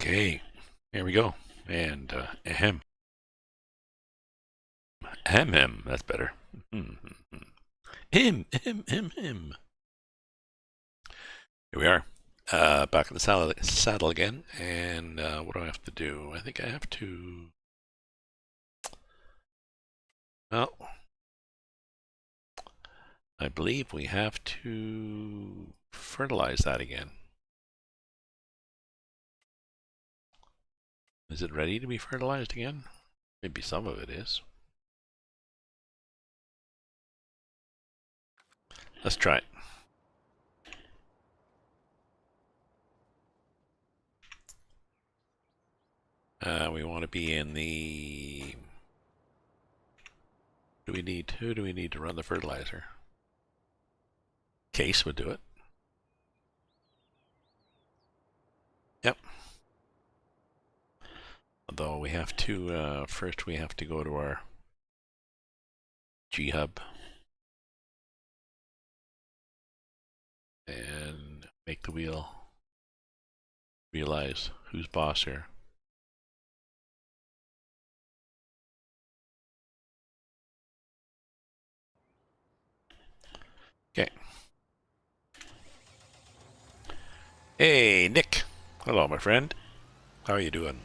Okay, here we go. And ahem, ahem, that's better. Him. Here we are. Back in the saddle again. And what do I have to do? I think I have to. Well, I believe we have to fertilize that again. Is it ready to be fertilized again? Maybe some of it is. Let's try it. We want to be in the. Who do we need to run the fertilizer? Case would do it. Yep. Although we have to, first we have to go to our G hub and make the wheel realize who's boss here. Okay. Hey, Nick. Hello, my friend. How are you doing?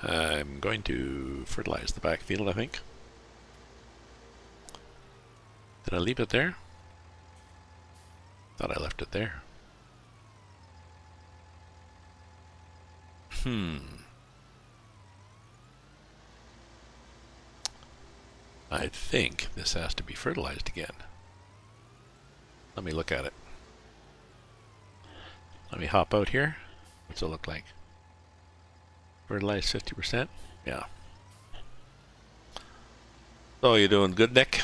I'm going to fertilize the backfield, I think. Did I leave it there? Thought I left it there. I think this has to be fertilized again. Let me look at it. Let me hop out here. What's it look like? Fertilize 50%? Yeah. So you doing good, Nick?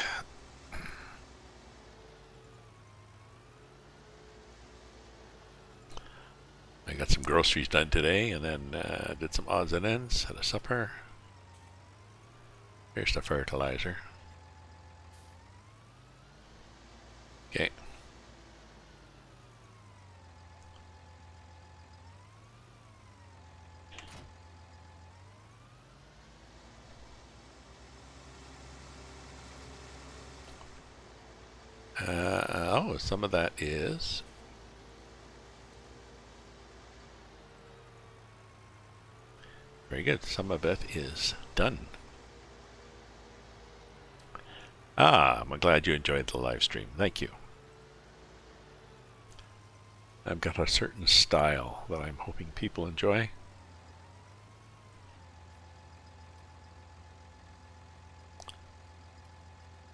I got some groceries done today, and then did some odds and ends, had a supper. Here's the fertilizer. Okay. Oh, some of that is. Very good. Some of it is done. I'm glad you enjoyed the live stream. Thank you. I've got a certain style that I'm hoping people enjoy.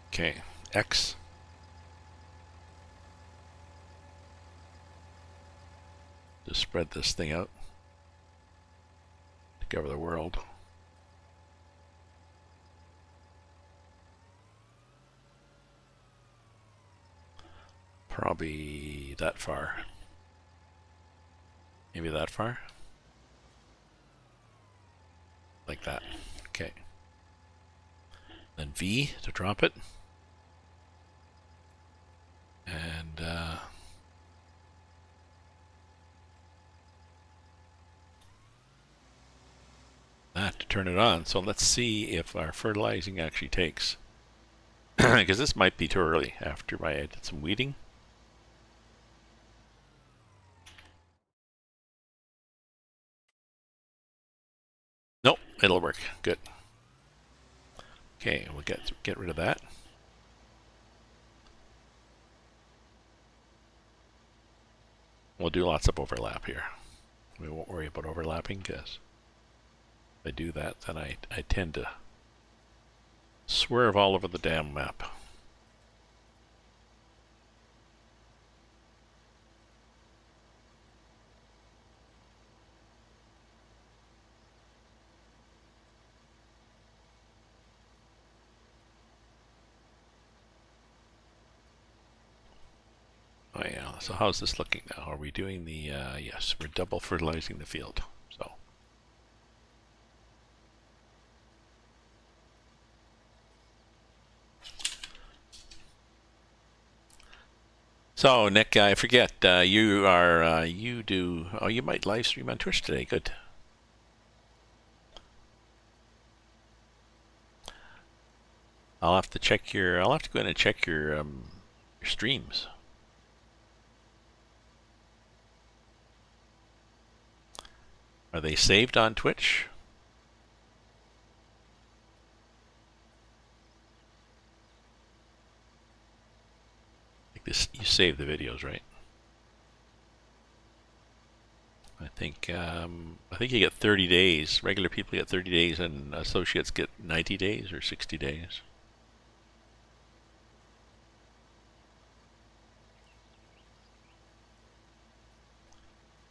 Okay, X. Just spread this thing out to cover the world. Probably that far. Maybe that far. Like that. Okay. Then V to drop it. And that to turn it on. So let's see if our fertilizing actually takes. Because this might be too early after I did some weeding. Nope, it'll work. Good. Okay, we'll get rid of that. We'll do lots of overlap here. We won't worry about overlapping because if I do that, then I tend to swerve all over the damn map. Oh yeah, so how's this looking now? Are we doing the, yes, we're double fertilizing the field, so. So, Nick, I forget, you do, oh, you might live stream on Twitch today. Good. I'll have to go in and check your streams. Are they saved on Twitch? Like this, you save the videos, right? I think you get 30 days. Regular people get 30 days, and associates get 90 days or 60 days.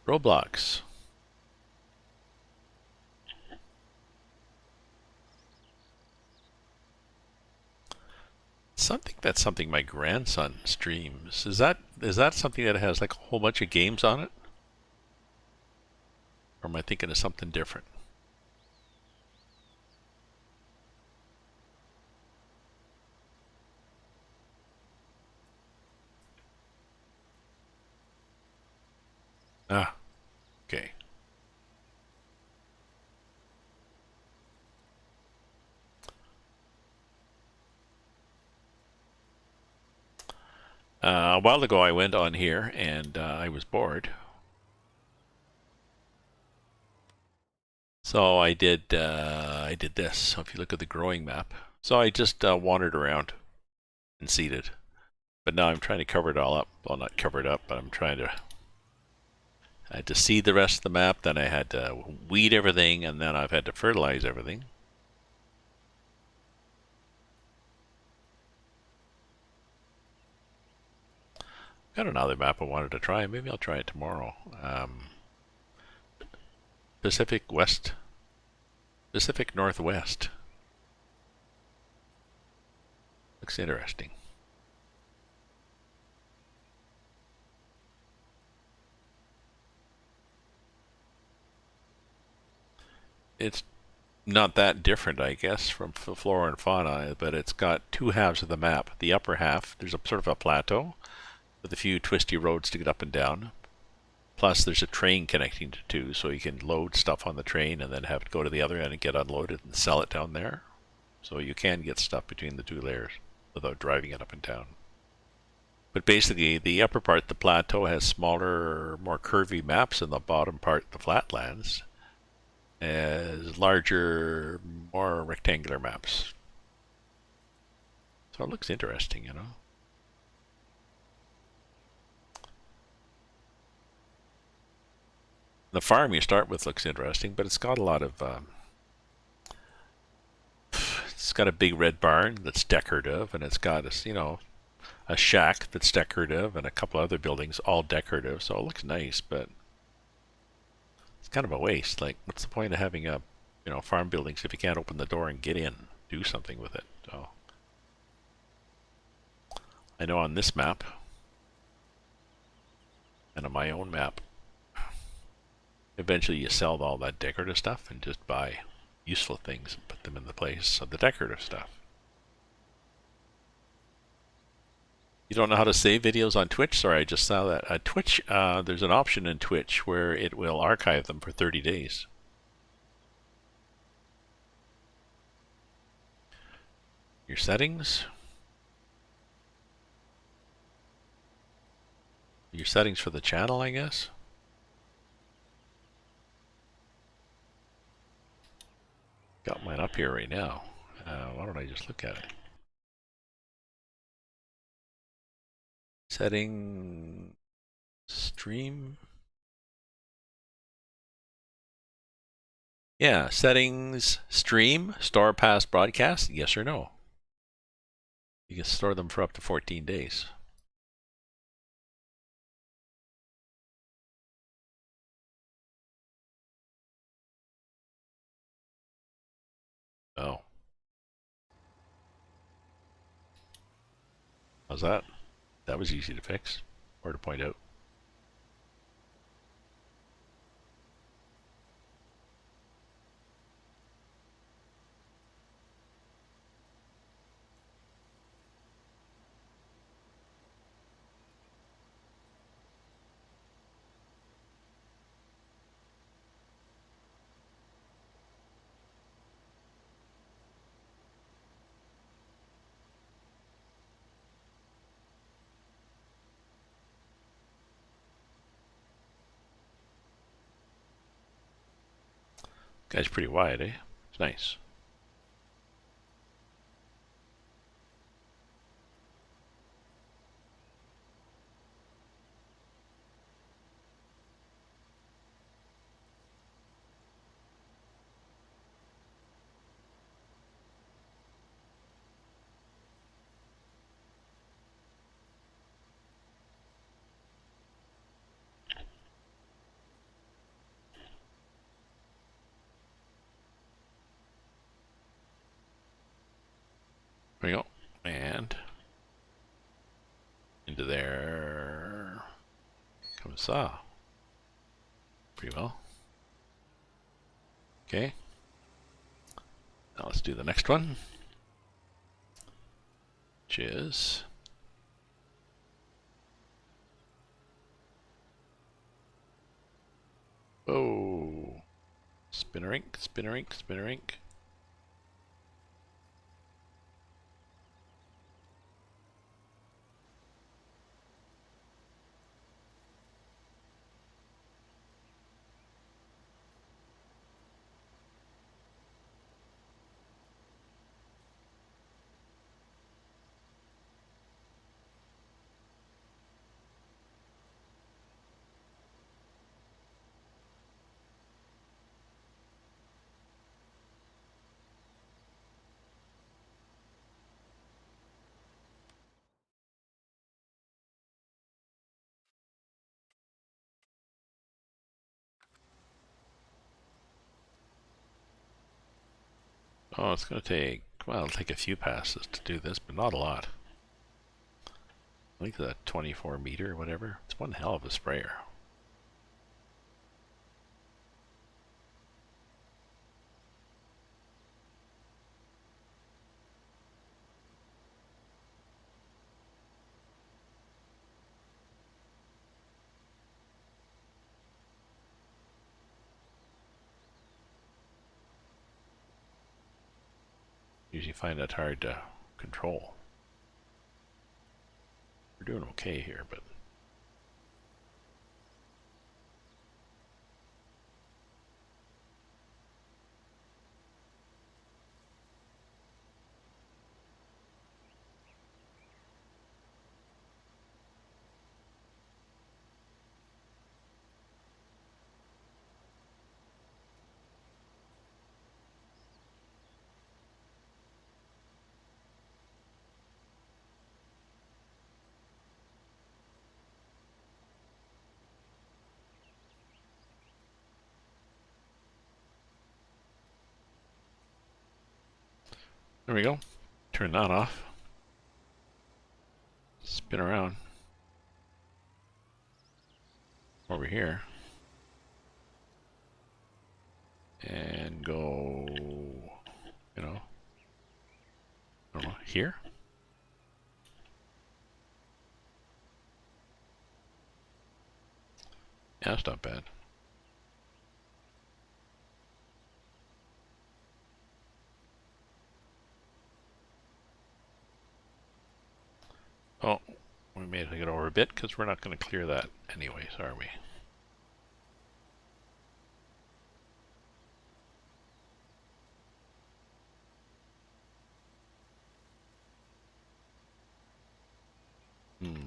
Roblox. That's something my grandson streams. Is that something that has like a whole bunch of games on it? Or am I thinking of something different? Ah, okay. A while ago I went on here and I was bored. So I did this. So if you look at the growing map. So I just wandered around and seeded. But now I'm trying to cover it all up. Well, not cover it up, but I had to seed the rest of the map, then I had to weed everything, and then I've had to fertilize everything. Got another map I wanted to try. Maybe I'll try it tomorrow. Pacific Northwest. Looks interesting. It's not that different, I guess, from flora and fauna, but it's got two halves of the map. The upper half, there's a sort of a plateau with a few twisty roads to get up and down. Plus, there's a train connecting to two, so you can load stuff on the train and then have it go to the other end and get unloaded and sell it down there. So you can get stuff between the two layers without driving it up and down. But basically, the upper part, the plateau, has smaller, more curvy maps, and the bottom part, the flatlands, has larger, more rectangular maps. So it looks interesting, you know. The farm you start with looks interesting, but it's got a lot of it's got a big red barn that's decorative, and it's got a shack that's decorative, and a couple other buildings all decorative. So it looks nice, but it's kind of a waste. Like, what's the point of having farm buildings if you can't open the door and get in, do something with it? So I know on this map and on my own map, eventually you sell all that decorative stuff and just buy useful things and put them in the place of the decorative stuff. You don't know how to save videos on Twitch? Sorry, I just saw that. Twitch, there's an option in Twitch where it will archive them for 30 days. Your settings. Your settings for the channel, I guess. Got mine up here right now. Why don't I just look at it? Setting, stream. Yeah, settings, stream, store past broadcast, yes or no. You can store them for up to 14 days. Oh. How's that? That was easy to fix, or to point out. Guy's pretty wide, eh? It's nice. There we go. And into there. Comes saw. Pretty well. Okay. Now let's do the next one. Which is... Oh. Spinnerink, spinnerink, spinnerink. Oh, it's going to take, well, it'll take a few passes to do this, but not a lot. I think the 24 meter or whatever. It's one hell of a sprayer. Usually find that hard to control. We're doing okay here, but... There we go. Turn that off. Spin around. Over here. And go, you know, I don't know, here? Yeah, that's not bad. Oh, we made it over a bit because we're not going to clear that anyways, are we?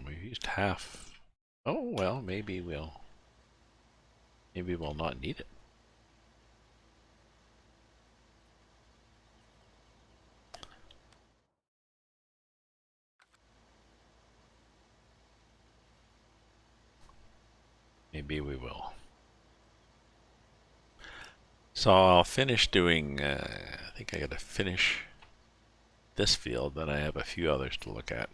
We've used half. Oh, well, maybe we'll not need it. Maybe we will. So I'll finish doing, I think I got to finish this field, then I have a few others to look at.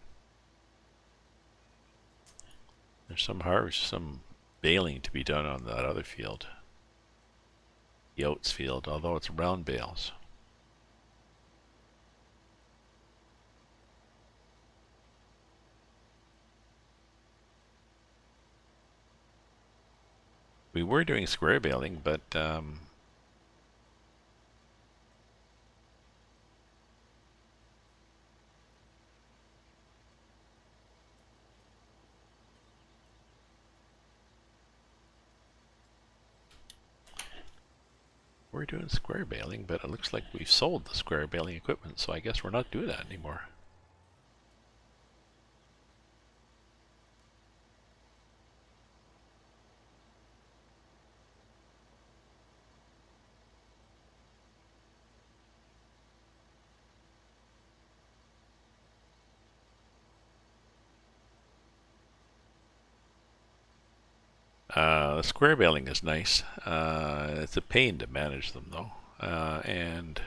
There's some baling to be done on that other field. The oats field, although it's round bales. We were doing square baling, but We're doing square baling, but it looks like we've sold the square baling equipment, so I guess we're not doing that anymore. The square baling is nice. It's a pain to manage them though, and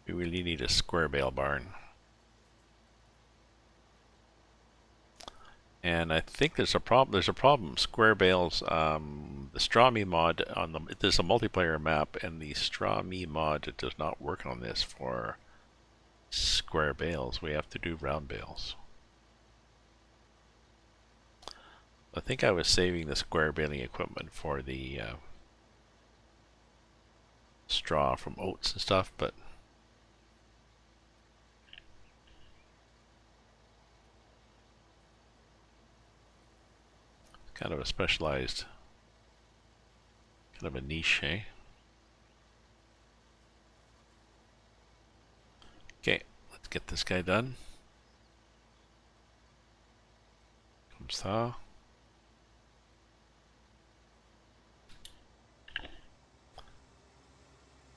we really need a square bale barn. And I think there's a problem. There's a problem. Square bales. The straw me mod on the there's a multiplayer map, and the straw me mod does not work on this for square bales. We have to do round bales. I think I was saving the square baling equipment for the straw from oats and stuff, but kind of a specialized, kind of a niche, eh? Okay, let's get this guy done. Comme ça.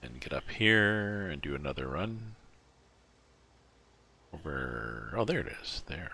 And get up here and do another run. Over, oh there it is, there.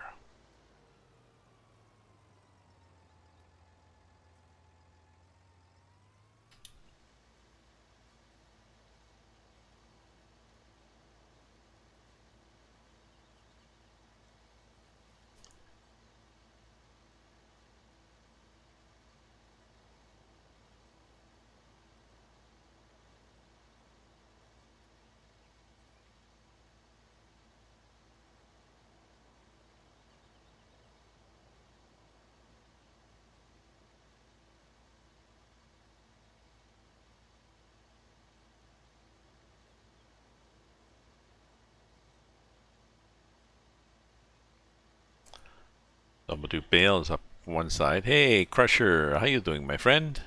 So I'm gonna do bales up one side. Hey, Crusher, how you doing, my friend?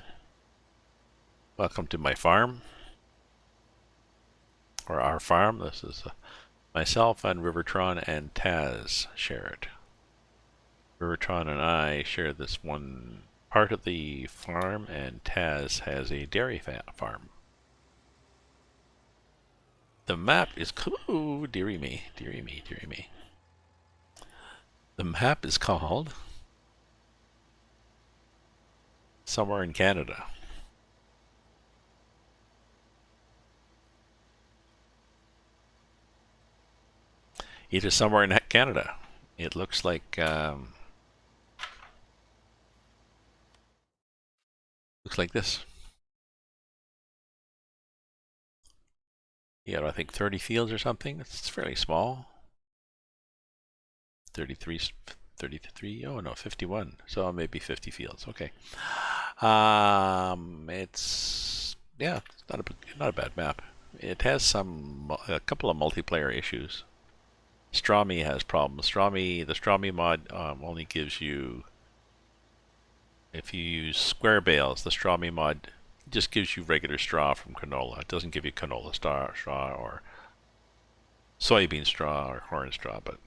Welcome to my farm, or our farm. This is myself and Rivertron and Taz share it. Rivertron and I share this one part of the farm, and Taz has a dairy farm. The map is cool. Dearie me, dearie me, dearie me. The map is called Somewhere in Canada. It is somewhere in Canada. It looks like this. Yeah, I think 30 fields or something. It's fairly small. 33, 33. Oh no, 51. So maybe 50 fields. Okay. It's yeah, it's not a bad map. It has a couple of multiplayer issues. Strawme has problems. The Strawme mod only gives you, if you use square bales, the Strawme mod just gives you regular straw from canola. It doesn't give you canola straw or soybean straw or corn straw, but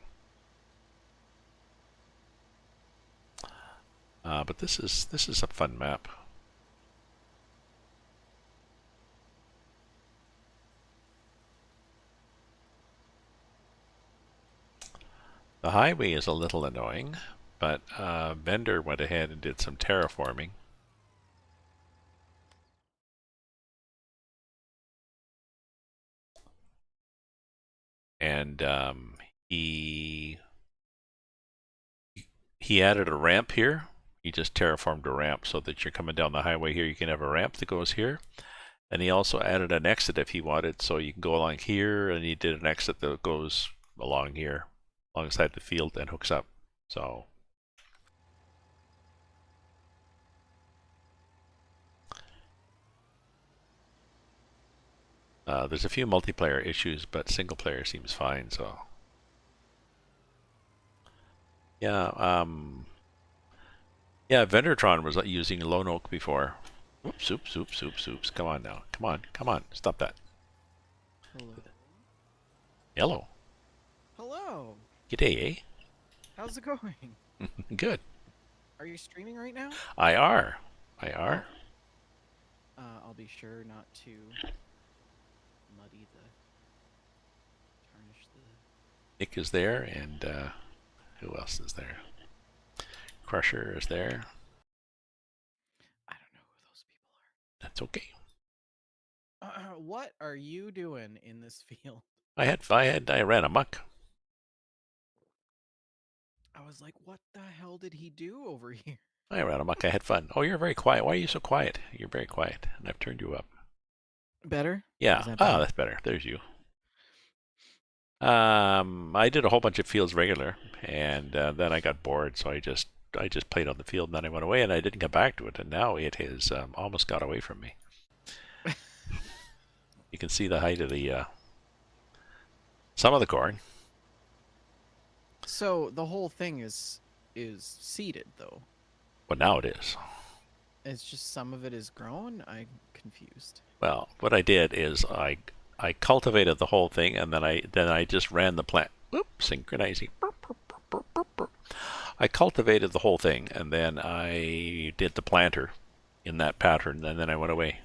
this is a fun map. The highway is a little annoying, but Vendor went ahead and did some terraforming. And he added a ramp here. He just terraformed a ramp so that you're coming down the highway here, you can have a ramp that goes here. And he also added an exit if he wanted, so you can go along here, and he did an exit that goes along here, alongside the field and hooks up. So there's a few multiplayer issues, but single player seems fine. So yeah, Yeah, Vendertron was using Lone Oak before. Oops, oops, oops, oops, oops. Come on now. Come on, come on. Stop that. Hello. Yellow. Hello. G'day, How's it going? eh? Good. Are you streaming right now? I are. I Oh, are. I'll be sure not to muddy the tarnish the. Nick is there, and who else is there? Crusher is there. I don't know who those people That's okay. are. What are you doing in this field? I ran amok. I was like, what the hell did he do over here? I ran amok. I had fun. Oh, you're very quiet. Why are you so quiet? You're very quiet, and I've turned you up. Better? Yeah. Is that Ah, better? that's better. There's you. I did a whole bunch of fields regular, and then I got bored, so I just played on the field, and then I went away, and I didn't come back to it, and now it has almost got away from me. You can see the height of the some of the corn. So the whole thing is seeded though. Well, now it is. It's just some of it is grown. I'm confused. Well, what I did is I cultivated the whole thing, and then I just ran the plant. Whoop, synchronizing. Burp, burp, burp, burp, burp, burp. I cultivated the whole thing, and then I did the planter in that pattern, and then I went away.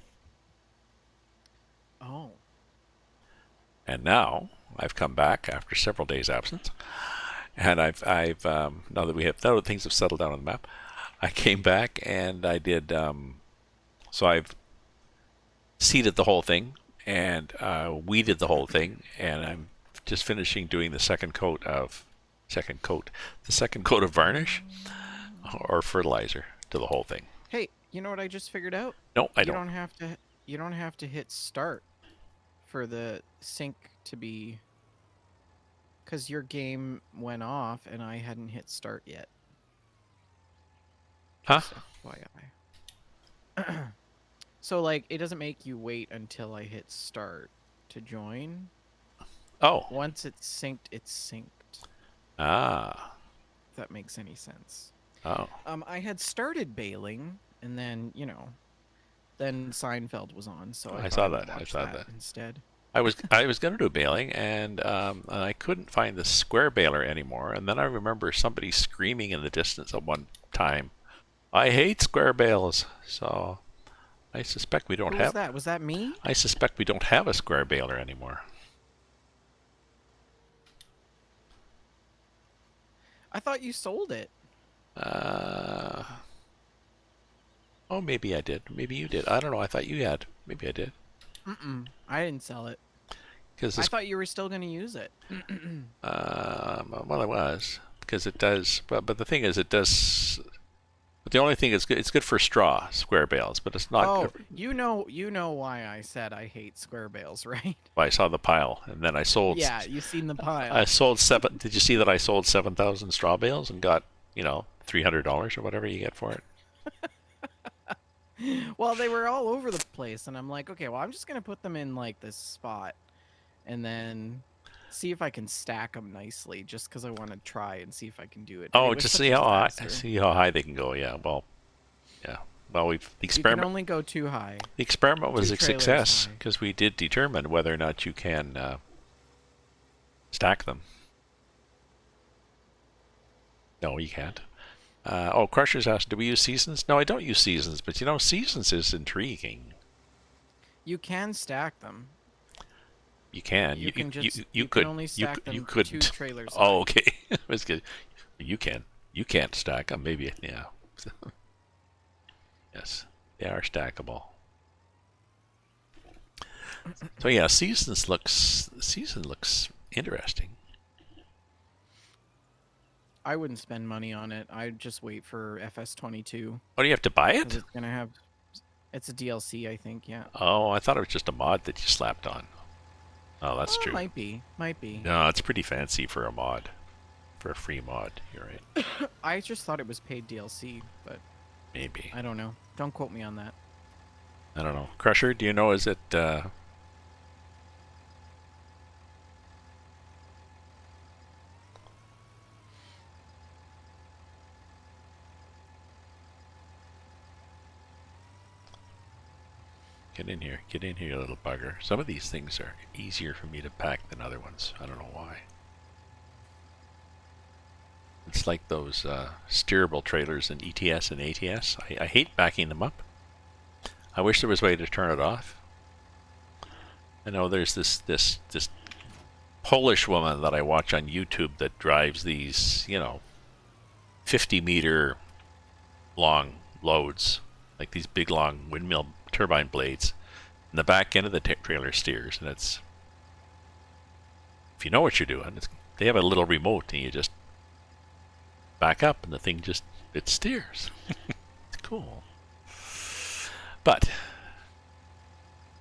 Oh. And now I've come back after several days' absence, and I've now that things have settled down on the map, I came back and I did. So I've seeded the whole thing and weeded the whole thing, and I'm just finishing doing the second coat of varnish or fertilizer to the whole thing. Hey, you know what I just figured out? No, I You don't. don't have to you don't have to hit start for the sync to be because your game went off and I hadn't hit start yet. Huh? Just FYI. So like it doesn't make you wait until I hit start to join. Oh. Once it's synced, it's synced. Ah. If that makes any sense. Oh. I had started bailing and then, then Seinfeld was on, so I I thought saw I would that. I watch saw that that. instead. I was going to do baling, and I couldn't find the square baler anymore. And then I remember somebody screaming in the distance at one time, "I hate square bales!" So I suspect we don't Who was have. that? Was that me? I suspect we don't have a square baler anymore. I thought you sold it. Uh, oh, maybe I did. Maybe you did. I don't know. I thought you had. Maybe I did. I didn't sell it. Because I this, thought you were still going to use it. well, I was because it does. But the thing is, it does. But the only thing is, it's good for straw square bales, but it's not good. Oh, you know why I said I hate square bales, right? I saw the pile, and then Yeah, you seen the I pile. sold seven. Did you see that I sold 7,000 straw bales and got $300 or whatever you get for it? Well, they were all over the place, and I'm like, okay, well, I'm just gonna put them in like this spot, and then see if I can stack them nicely, just because I want to try and see if I can do it. But it Oh, was just such a disaster. see how high they can go. Yeah, well, yeah. Well, You can only go too high. the experiment was Two a trailers success high. because we did determine whether or not you can stack them. No, you can't. Oh, Crusher's asked, do we use seasons? No, I don't use seasons, but seasons is intriguing. You can stack them. You can. You can only stack you them two couldn't. trailers high. Oh, okay. It was good. You can. You can't stack them. Maybe. Yeah. Yes, they are stackable. So yeah, season looks interesting. I wouldn't spend money on it. I'd just wait for FS22 Oh, do you have to buy because it? it's gonna have. It's a DLC, I think. Yeah. Oh, I thought it was just a mod that you slapped on. Oh, that's Oh, true. might be. Might be. No, it's pretty fancy for a mod, for a free mod. You're right. I just thought it was paid DLC, but Maybe. I don't know. Don't quote me on that. I don't know. Crusher, do you know? Is it? Get in here. Get in here, you little bugger. Some of these things are easier for me to pack than other ones. I don't know why. It's like those steerable trailers in ETS and ATS. I hate backing them up. I wish there was a way to turn it off. I know there's this Polish woman that I watch on YouTube that drives these, 50-meter long loads, like these big long windmill turbine blades. And the back end of the trailer steers, and it's, if you know what you're doing, they have a little remote, and you just back up, and the thing it steers. It's cool. But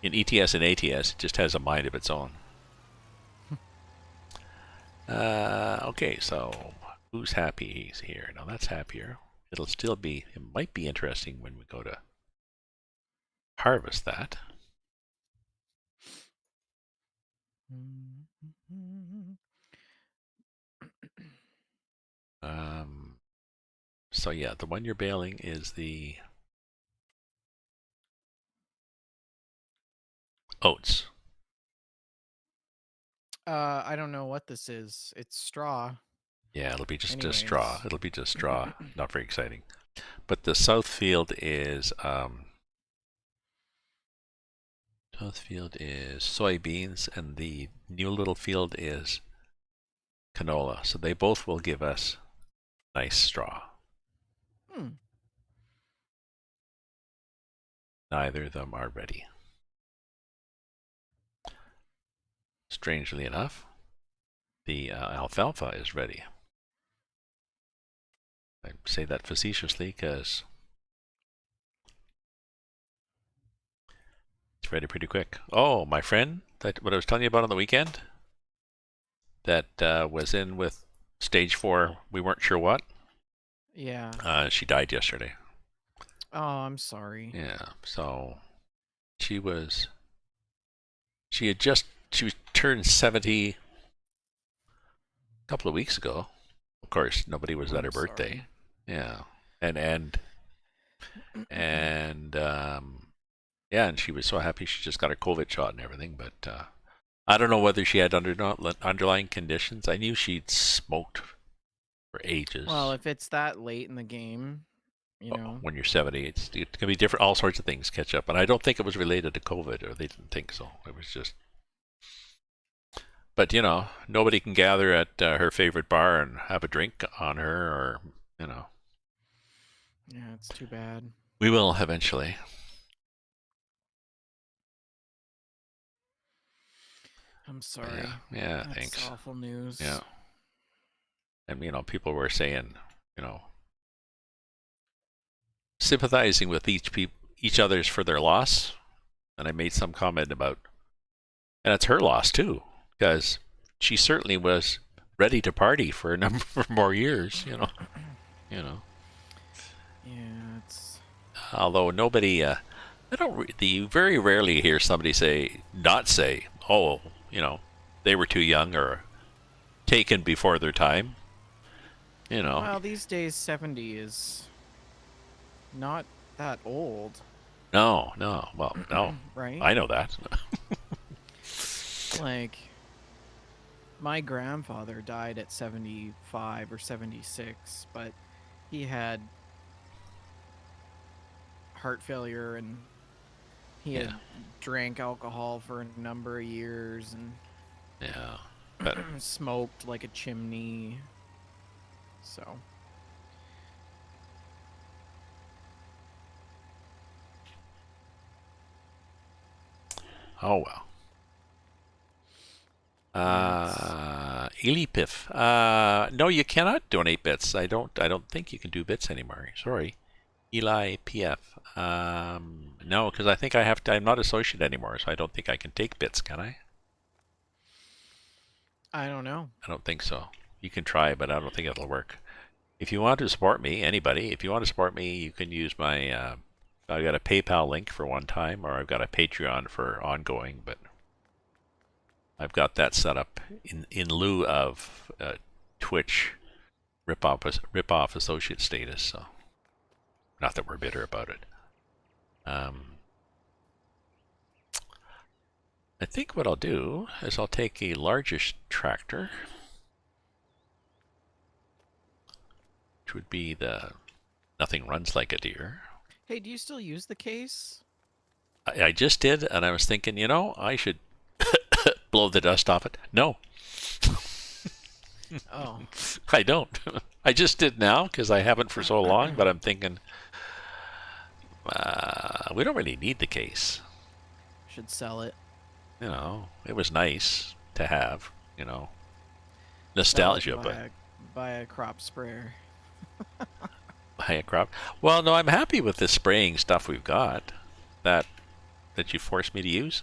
in ETS and ATS, it just has a mind of its own. Okay, so who's happy he's here? Now that's happier. It might be interesting when we go to harvest that. So yeah, the one you're baling is the oats. I don't know what this is. It's straw. Yeah, it'll be just a Anyways. straw. It'll be just straw. Not very exciting. But the south field is soybeans, and the new little field is canola. So they both will give us nice straw. Neither of them are ready. Strangely enough, the alfalfa is ready. I say that facetiously because it's ready pretty quick. Oh, my friend, what I was telling you about on the weekend, that was in with stage 4, we weren't sure what. Yeah. She died yesterday. Oh, I'm sorry. Yeah, so she was turned 70 a couple of weeks ago. Of course, nobody was at her birthday. Sorry. Yeah, and yeah, and she was so happy she just got her COVID shot and everything. But I don't know whether she had underlying conditions. I knew she'd smoked for ages. Well, if it's that late in the game, when you're 70, it can be different. All sorts of things catch up, and I don't think it was related to COVID, or they didn't think so. It was just. But nobody can gather at her favorite bar and have a drink on her, or Yeah, it's too bad. We will eventually. I'm sorry. Yeah, That's thanks. awful news. Yeah. And people were saying, sympathizing with each other's for their loss, and I made some comment about, and it's her loss too, because she certainly was ready to party for a number of more years, Yeah, it's. Although nobody, you very rarely hear somebody not say, oh, they were too young or taken before their time. Well, these days 70 is not that old. No. Well, no. Right? I know that. Like, my grandfather died at 75 or 76, but he had heart failure and he had drank alcohol for a number of years and but smoked like a chimney. So. Oh well. Elipif. No, you cannot donate bits. I don't think you can do bits anymore. Sorry. Eli PF. No, because I think I'm not associate anymore, so I don't think I can take bits, can I? I don't know. I don't think so. You can try, but I don't think it'll work. If you want to support me, anybody, if you want to support me, you can use my, I've got a PayPal link for one time, or I've got a Patreon for ongoing, but I've got that set up in lieu of Twitch rip-off associate status, so not that we're bitter about it. I think what I'll do is I'll take a largish tractor, which would be the nothing runs like a deer. Hey, do you still use the case? I just did, and I was thinking, I should blow the dust off it. No, Oh, I don't. I just did now because I haven't for so long, but I'm thinking we don't really need the case. should sell it. It was nice to have, Sell it nostalgia, and but buy a crop sprayer. buy a crop. Well, no, I'm happy with the spraying stuff we've got that that you forced me to use.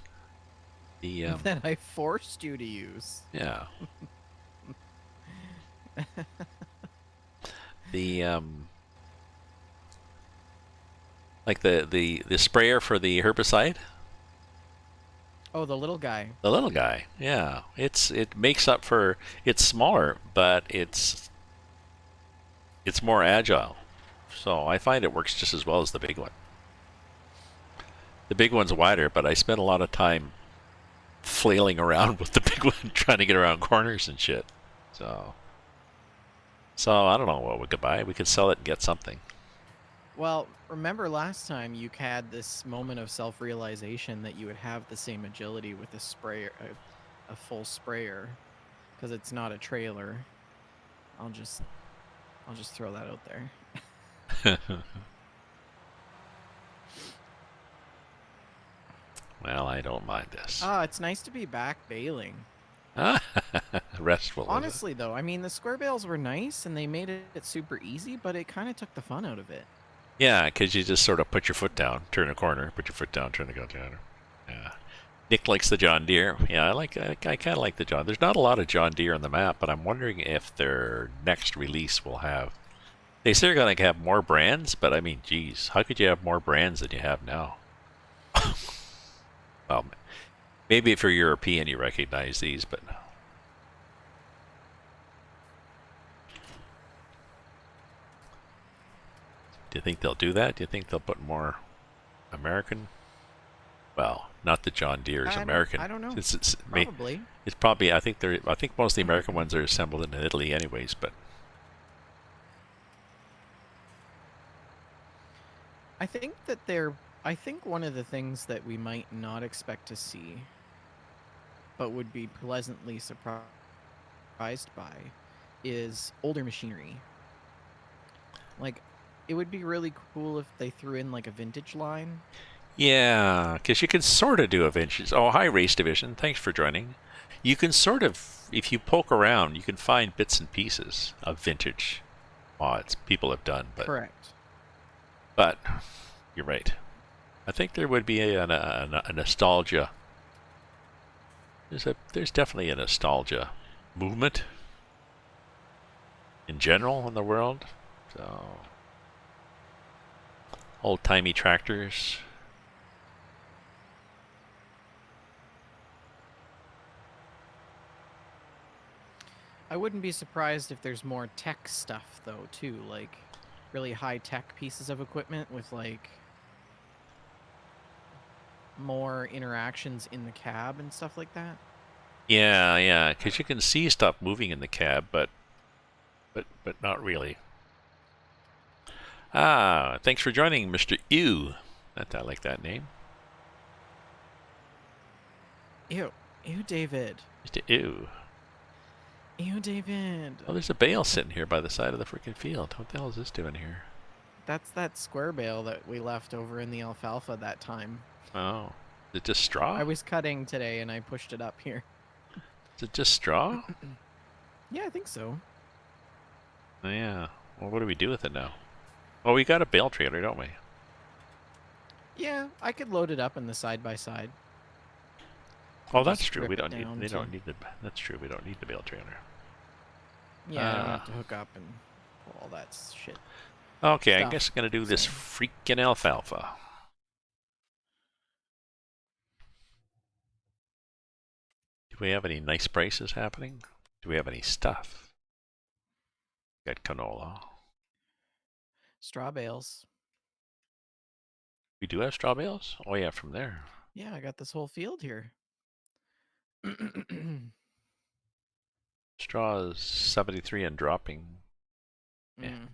The That I forced you to use. yeah, the like the sprayer for the herbicide. Oh, the little guy. The little guy, yeah, it makes up for it's smaller, but it's more agile. So I find it works just as well as the big one. The big one's wider, but I spent a lot of time flailing around with the big one, trying to get around corners and shit. So, so I don't know what we could buy. We could sell it and get something. Well, remember last time you had this moment of self-realization that you would have the same agility with a sprayer, a full sprayer, because it's not a trailer. I'll just, I'll just throw that out there. Well, I don't mind this. Ah, it's nice to be back baling. Restful, is it? Honestly, though, I mean, the square bales were nice and they made it super easy, but it kind of took the fun out of it. Yeah, because you just sort of put your foot down, turn a corner, put your foot down, turn the corner. Yeah. Nick likes the John Deere. Yeah, I kind of like the John. There's not a lot of John Deere on the map, but I'm wondering if their next release will have. They say they're going to have more brands, but I mean, geez, how could you have more brands than you have now? Well, maybe if you're European, you recognize these, but do you think they'll do that? Do you think they'll put more American? Well, not the John Deere's American. I don't know. It's Probably. it's probably. I think they're. I think most of the American ones are assembled in Italy, anyways. But I think that they're. I think one of the things that we might not expect to see, but would be pleasantly surprised by, is older machinery. Like, it would be really cool if they threw in like a vintage line. yeah, because you can sort of do a vintage. Oh, hi, Race Division. Thanks for joining. You can sort of, if you poke around, you can find bits and pieces of vintage mods people have done. But you're right. I think there would be a nostalgia. There's definitely a nostalgia movement in general in the world. So old timey tractors. I wouldn't be surprised if there's more tech stuff though too, like really high tech pieces of equipment with like more interactions in the cab and stuff like that. Yeah, yeah, because you can see stuff moving in the cab, but not really. Ah, thanks for joining, Mr. Ew. I like that name, Ew. Ew, David. Mr. Ew. Ew, David. Oh, there's a bale sitting here by the side of the freaking field. What the hell is this doing here? That's that square bale that we left over in the alfalfa that time. Oh, is it just straw? I was cutting today and I pushed it up here. Is it just straw? Yeah, I think so. Oh, yeah. Well, what do we do with it now? Well, we got a bale trailer, don't we? Yeah, I could load it up in the side by side. Oh, that's Just true. strip We it don't need. down We to- don't need the. That's true. We don't need the bale trailer. Yeah, I don't have to hook up and pull all that shit. Okay, I Stuff. guess I'm gonna do this So- freaking alfalfa. Do we have any nice prices happening? Do we have any stuff? Got canola. Straw bales. We do have straw bales? Oh yeah, from there. Yeah, I got this whole field here. Straw is 73 and dropping. Yeah. Mm.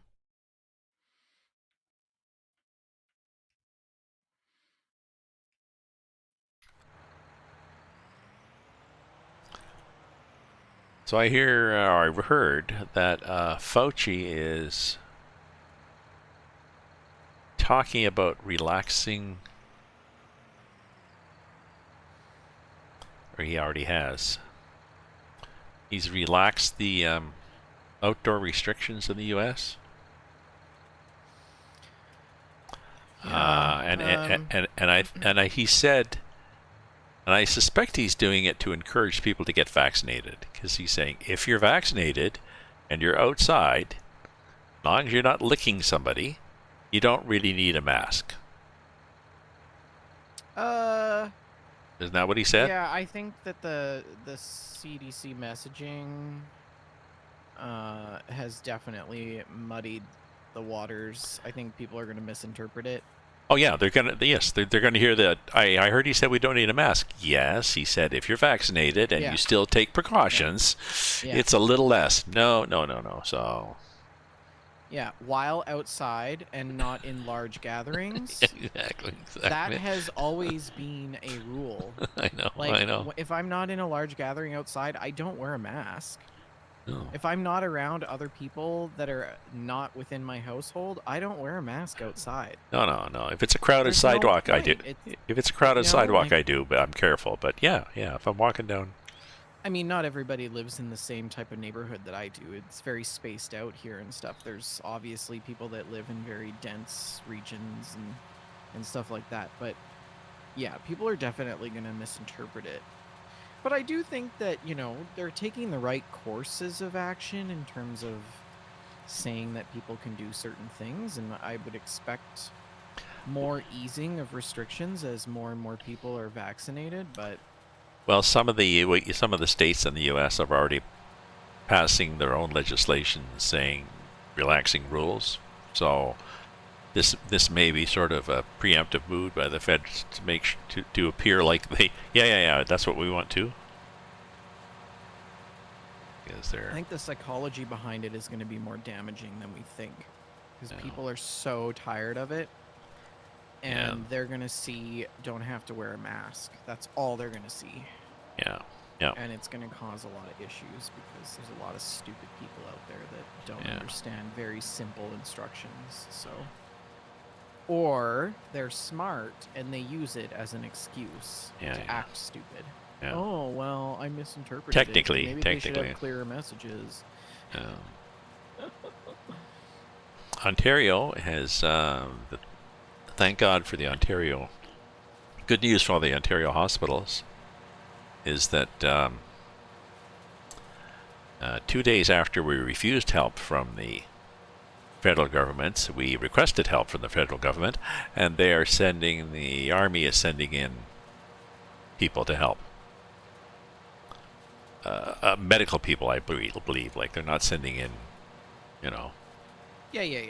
So I hear, or I've heard that Fauci is talking about relaxing, or he already has. He's relaxed the outdoor restrictions in the U.S. Yeah. He said, and I suspect he's doing it to encourage people to get vaccinated, because he's saying if you're vaccinated and you're outside, as long as you're not licking somebody, you don't really need a mask. Isn't that what he said? Yeah, I think that the CDC messaging has definitely muddied the waters. I think people are going to misinterpret it. Oh yeah, they're gonna hear that. I heard he said we don't need a mask. Yes, he said if you're vaccinated and Yeah. you still take precautions, Yeah. it's a little less. No. So Yeah, while outside and not in large gatherings. exactly. That has always been a rule. I know. Like, I know. if I'm not in a large gathering outside, I don't wear a mask. No. If I'm not around other people that are not within my household, I don't wear a mask outside. No. If it's a crowded There's no sidewalk, I do. point. If it's a crowded you know, sidewalk, like- I do, but I'm careful. But yeah. If I'm walking down, I mean, not everybody lives in the same type of neighborhood that I do. It's very spaced out here and stuff. There's obviously people that live in very dense regions and stuff like that. But yeah, people are definitely going to misinterpret it. But I do think that, they're taking the right courses of action in terms of saying that people can do certain things. And I would expect more easing of restrictions as more and more people are vaccinated. But well, some of the states in the U.S. are already passing their own legislation saying relaxing rules. So this may be sort of a preemptive move by the feds to make to appear like they that's what we want to. I think the psychology behind it is going to be more damaging than we think, because people are so tired of it, and they're going to see don't have to wear a mask. That's all they're going to see. Yeah. And it's going to cause a lot of issues because there's a lot of stupid people out there that don't understand very simple instructions. So, or they're smart and they use it as an excuse to act stupid. Yeah. Oh, well, I misinterpreted Technically, it. Maybe they should have clearer messages. Ontario has, thank God for the Ontario. Good news for all the Ontario hospitals is that 2 days after we refused help from the federal government, we requested help from the federal government, and the Army is sending in people to help. Medical people, I believe, like they're not sending in,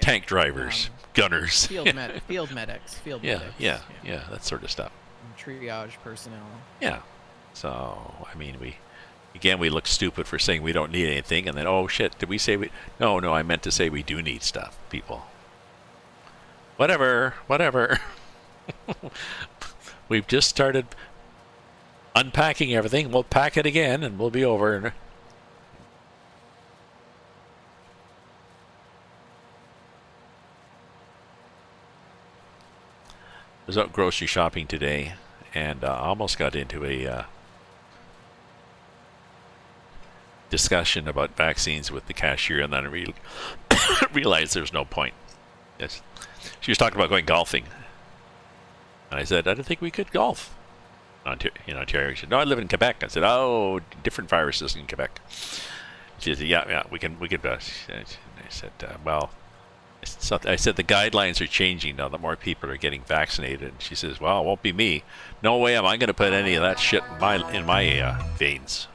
tank drivers, gunners, field medics, yeah, that sort of stuff, triage personnel. Yeah, so I mean, we look stupid for saying we don't need anything, and then oh shit, did we say we? No, I meant to say we do need stuff, people. Whatever. We've just started unpacking everything. We'll pack it again and we'll be over. I was out grocery shopping today and almost got into a discussion about vaccines with the cashier, and then I realized there's no point. Yes. She was talking about going golfing. And I said, I don't think we could golf in Ontario. She said, no, I live in Quebec. I said, oh, different viruses in Quebec. She said, yeah, we could. I said, well, I said the guidelines are changing now that more people are getting vaccinated. And she says, well, it won't be me. No way am I going to put any of that shit in my veins.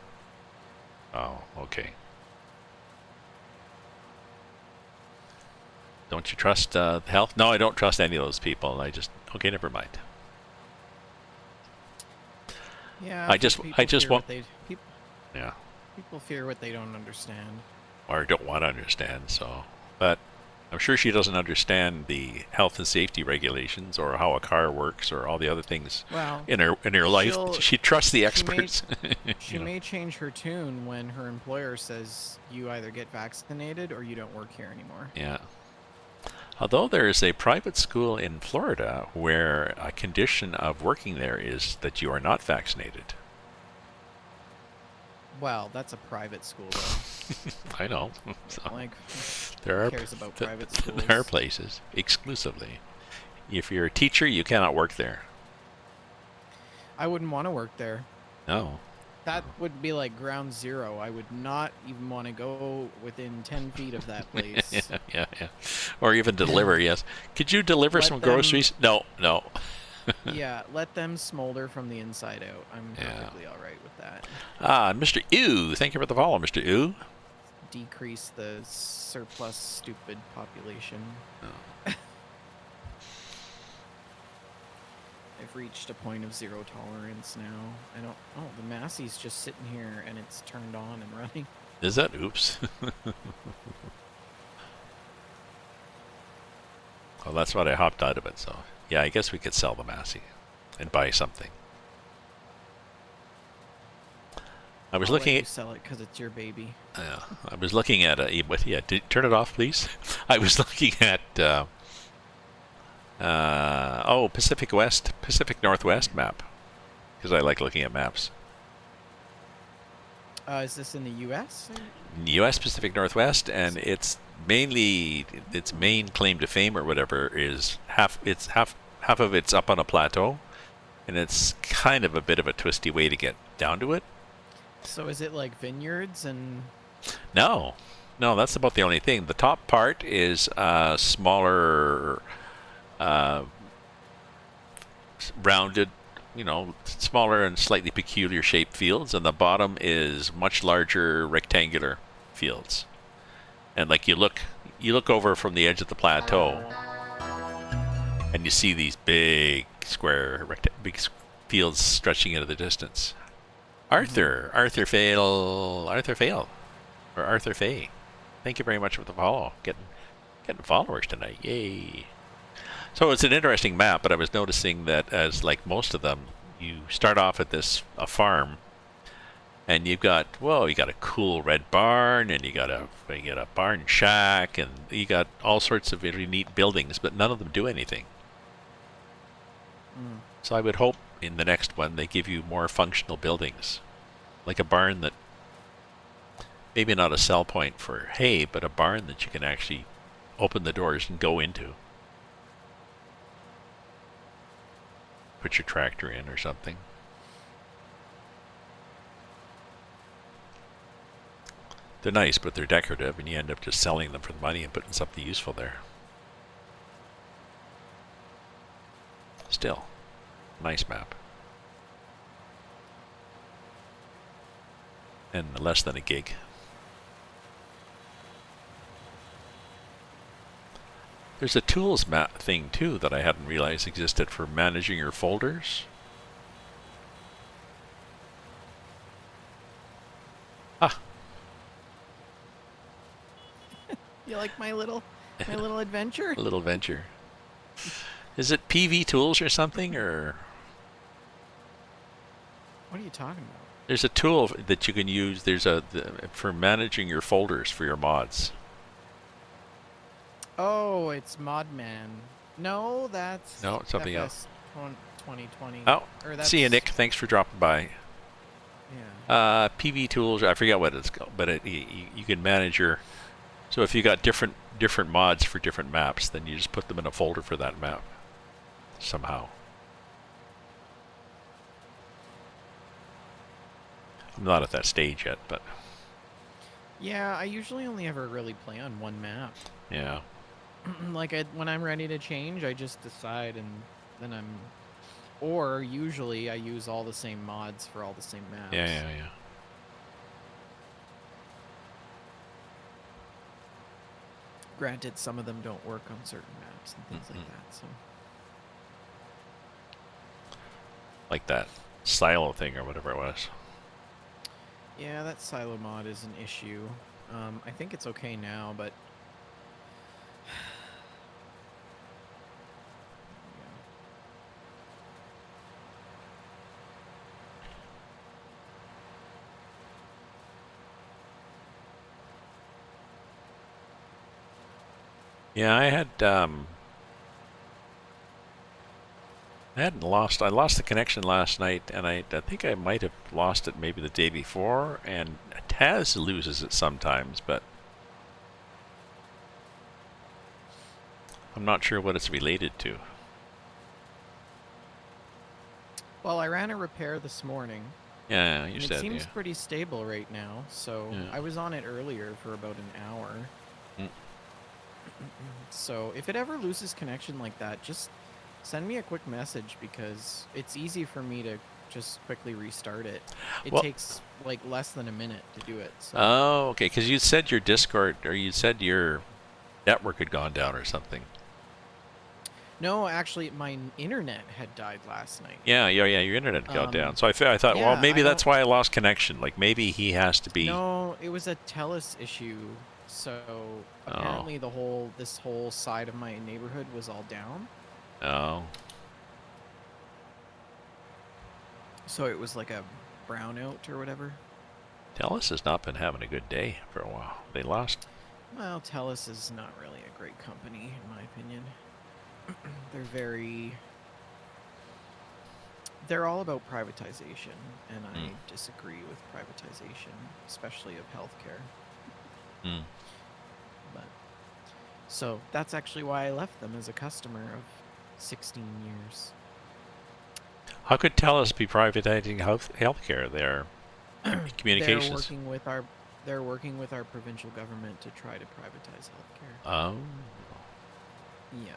Oh, okay. Don't you trust health? No, I don't trust any of those people. Okay, never mind. Yeah, I just want, yeah, people fear what they don't understand. or don't want to understand. So, but I'm sure she doesn't understand the health and safety regulations or how a car works or all the other things Well, in her life. She trusts the she may experts. she may change her tune when her employer says you either get vaccinated or you don't work here anymore. Yeah. Although there is a private school in Florida where a condition of working there is that you are not vaccinated. Well, that's a private school though. I know. So Like, there who are cares about private schools? there are places exclusively. If you're a teacher, you cannot work there. I wouldn't want to work there. No. That would be like ground zero. I would not even want to go within 10 feet of that place. Yeah. Or even deliver, yes. Could you deliver some groceries? No. Yeah, let them smolder from the inside out. I'm Yeah. perfectly all right with that. Mr. Ew, thank you for the follow, Mr. Ew. Decrease the surplus stupid population. Oh. I've reached a point of zero tolerance now. Oh, the Massey's just sitting here and it's turned on and running. Is that? Oops. Well, that's what I hopped out of it, so yeah, I guess we could sell the Massey and buy something. I was looking let you at sell it because it's your baby. I was looking at turn it off, please. I was looking at Pacific Northwest map because I like looking at maps. Is this in the U.S.? U.S. Pacific Northwest, and it's mainly its main claim to fame or whatever is half of it's up on a plateau, and it's kind of a bit of a twisty way to get down to it. So is it like vineyards and? No, that's about the only thing. The top part is smaller, rounded, smaller and slightly peculiar shaped fields, and the bottom is much larger rectangular fields. And like you look over from the edge of the plateau, and you see these big square, big fields stretching into the distance. Arthur Fay. Thank you very much for the follow. Getting followers tonight. Yay. So it's an interesting map, but I was noticing that as like most of them, you start off at a farm, and you got a cool red barn, and you got a barn shack, and you got all sorts of really neat buildings, but none of them do anything. So I would hope in the next one they give you more functional buildings, like a barn that maybe not a sell point for hay, but a barn that you can actually open the doors and go into. Put your tractor in or something. They're nice, but they're decorative, and you end up just selling them for the money and putting something useful there. Still, nice map. And less than a gig. There's a tools map thing too that I hadn't realized existed for managing your folders. Ah. You like my little adventure? A little venture. Is it PV Tools or something, or? What are you talking about? There's a tool that you can use. For managing your folders for your mods. Oh, it's Modman. No, that's something else. 2020. Oh, see you, Nick. Thanks for dropping by. Yeah. PV Tools. I forget what it's called, but you can manage your. So if you got different mods for different maps, then you just put them in a folder for that map. Somehow. I'm not at that stage yet, but. Yeah, I usually only ever really play on one map. Yeah. Like when I'm ready to change, I just decide, and then or usually I use all the same mods for all the same maps. Yeah. Granted, some of them don't work on certain maps and things like that. So. Like that silo thing or whatever it was. Yeah, that silo mod is an issue. I think it's okay now, but yeah. Yeah, I hadn't lost. I lost the connection last night, and I think I might have lost it maybe the day before. And Taz loses it sometimes, but I'm not sure what it's related to. Well, I ran a repair this morning. Yeah, you And said. it seems Yeah. pretty stable right now, so Yeah. I was on it earlier for about an hour. Mm. So if it ever loses connection like that, just send me a quick message because it's easy for me to just quickly restart it. It Well, takes like less than a minute to do it. So. oh, okay. Because you said your Discord, or you said your network had gone down or something. No, actually, my internet had died last night. Yeah. Your internet got down. So I thought, well, Yeah, maybe I that's don't. why I lost connection. Like maybe he has to be. No, it was a TELUS issue. So Oh. apparently this whole side of my neighborhood was all down. Oh. So it was like a brownout or whatever. TELUS has not been having a good day for a while. They lost. Well, TELUS is not really a great company, in my opinion. They're all about privatization, and I disagree with privatization, especially of healthcare. Mm. But so that's actually why I left them as a customer of 16 years. How could TELUS be privatizing healthcare? Their communications. They're working with our provincial government to try to privatize healthcare. Oh. Yeah,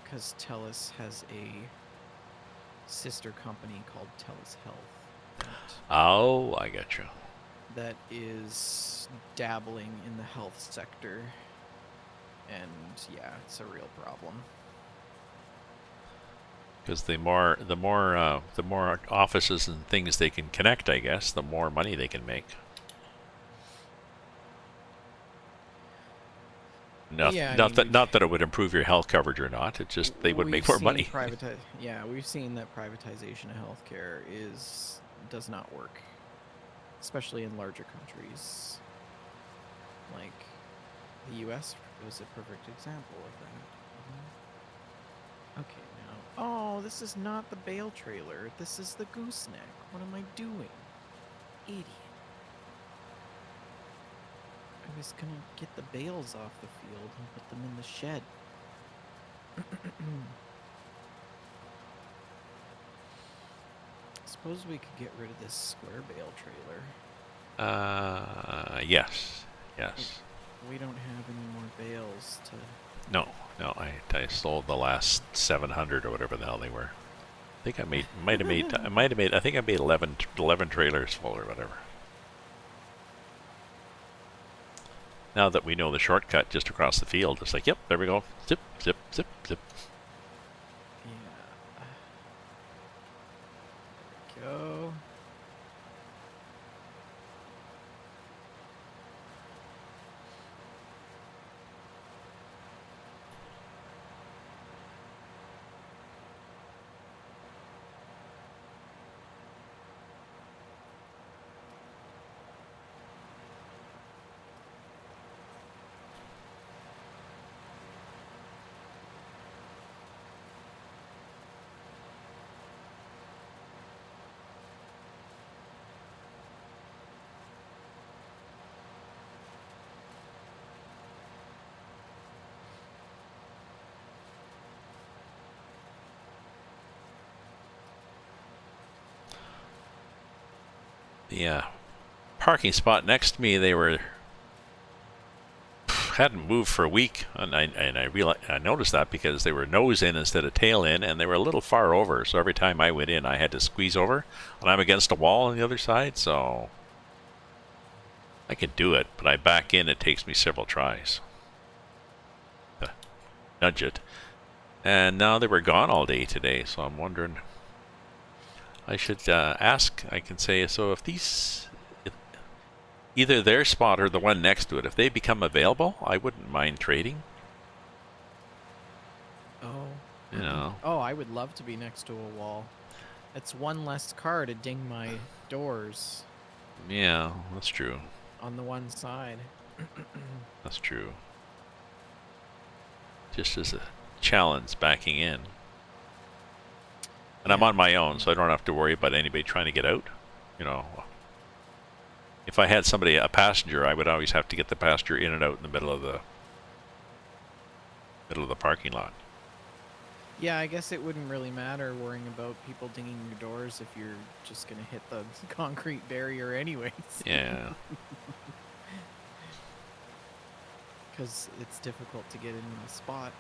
because TELUS has a sister company called TELUS Health. Oh, I get you. That is dabbling in the health sector, and yeah, it's a real problem. Because the more offices and things they can connect, I guess, the more money they can make. Not that it would improve your health coverage or not. It's just they would make more money. Yeah, we've seen that privatization of healthcare does not work, especially in larger countries. Like the U.S. was a perfect example of that. Okay, now. Oh, this is not the bale trailer. This is the gooseneck. What am I doing? Idiot. I was gonna get the bales off the field and put them in the shed. Suppose we could get rid of this square bale trailer. Yes. We don't have any more bales to... No, I sold the last 700 or whatever the hell they were. I think I made 11 trailers full or whatever. Now that we know the shortcut just across the field, it's like, yep, there we go. Zip, zip, zip, zip. Yeah. There we go. The parking spot next to me, they hadn't moved for a week, and I noticed that because they were nose in instead of tail in, and they were a little far over. So every time I went in, I had to squeeze over, and I'm against a wall on the other side, so I could do it, but I back in. It takes me several tries. Nudge it, and now they were gone all day today. So I'm wondering. I should ask. I can say, so if these, if either their spot or the one next to it, if they become available, I wouldn't mind trading. Oh. You know. Oh, I would love to be next to a wall. It's one less car to ding my doors Yeah, that's true. on the one side. That's true. Just as a challenge backing in. And I'm Yeah. on my own, so I don't have to worry about anybody trying to get out. You know, if I had somebody, a passenger, I would always have to get the passenger in and out in the middle of the parking lot. Yeah, I guess it wouldn't really matter worrying about people dinging your doors if you're just gonna hit the concrete barrier anyways. Yeah. Because it's difficult to get in the spot.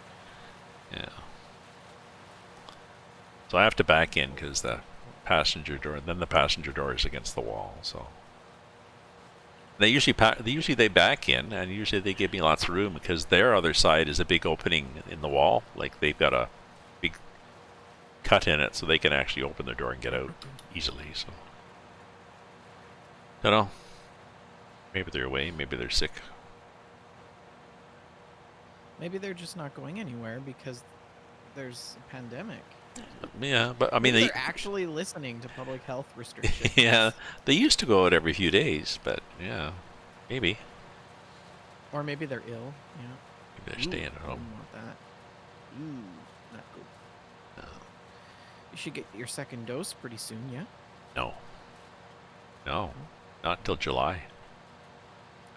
Yeah. So I have to back in because the passenger door, and then the passenger door is against the wall. So they usually they back in, and usually they give me lots of room because their other side is a big opening in the wall. Like they've got a big cut in it, so they can actually open their door and get out easily. So don't know. Maybe they're away. Maybe they're sick. Maybe they're just not going anywhere because there's a pandemic. Yeah, but I mean, they're actually listening to public health restrictions. yeah, they used to go out every few days, but yeah, maybe. Or maybe they're ill. Yeah. Maybe they're staying at home. Wouldn't want that. Ooh, not good. No. You should get your second dose pretty soon, yeah? No. No, not till July.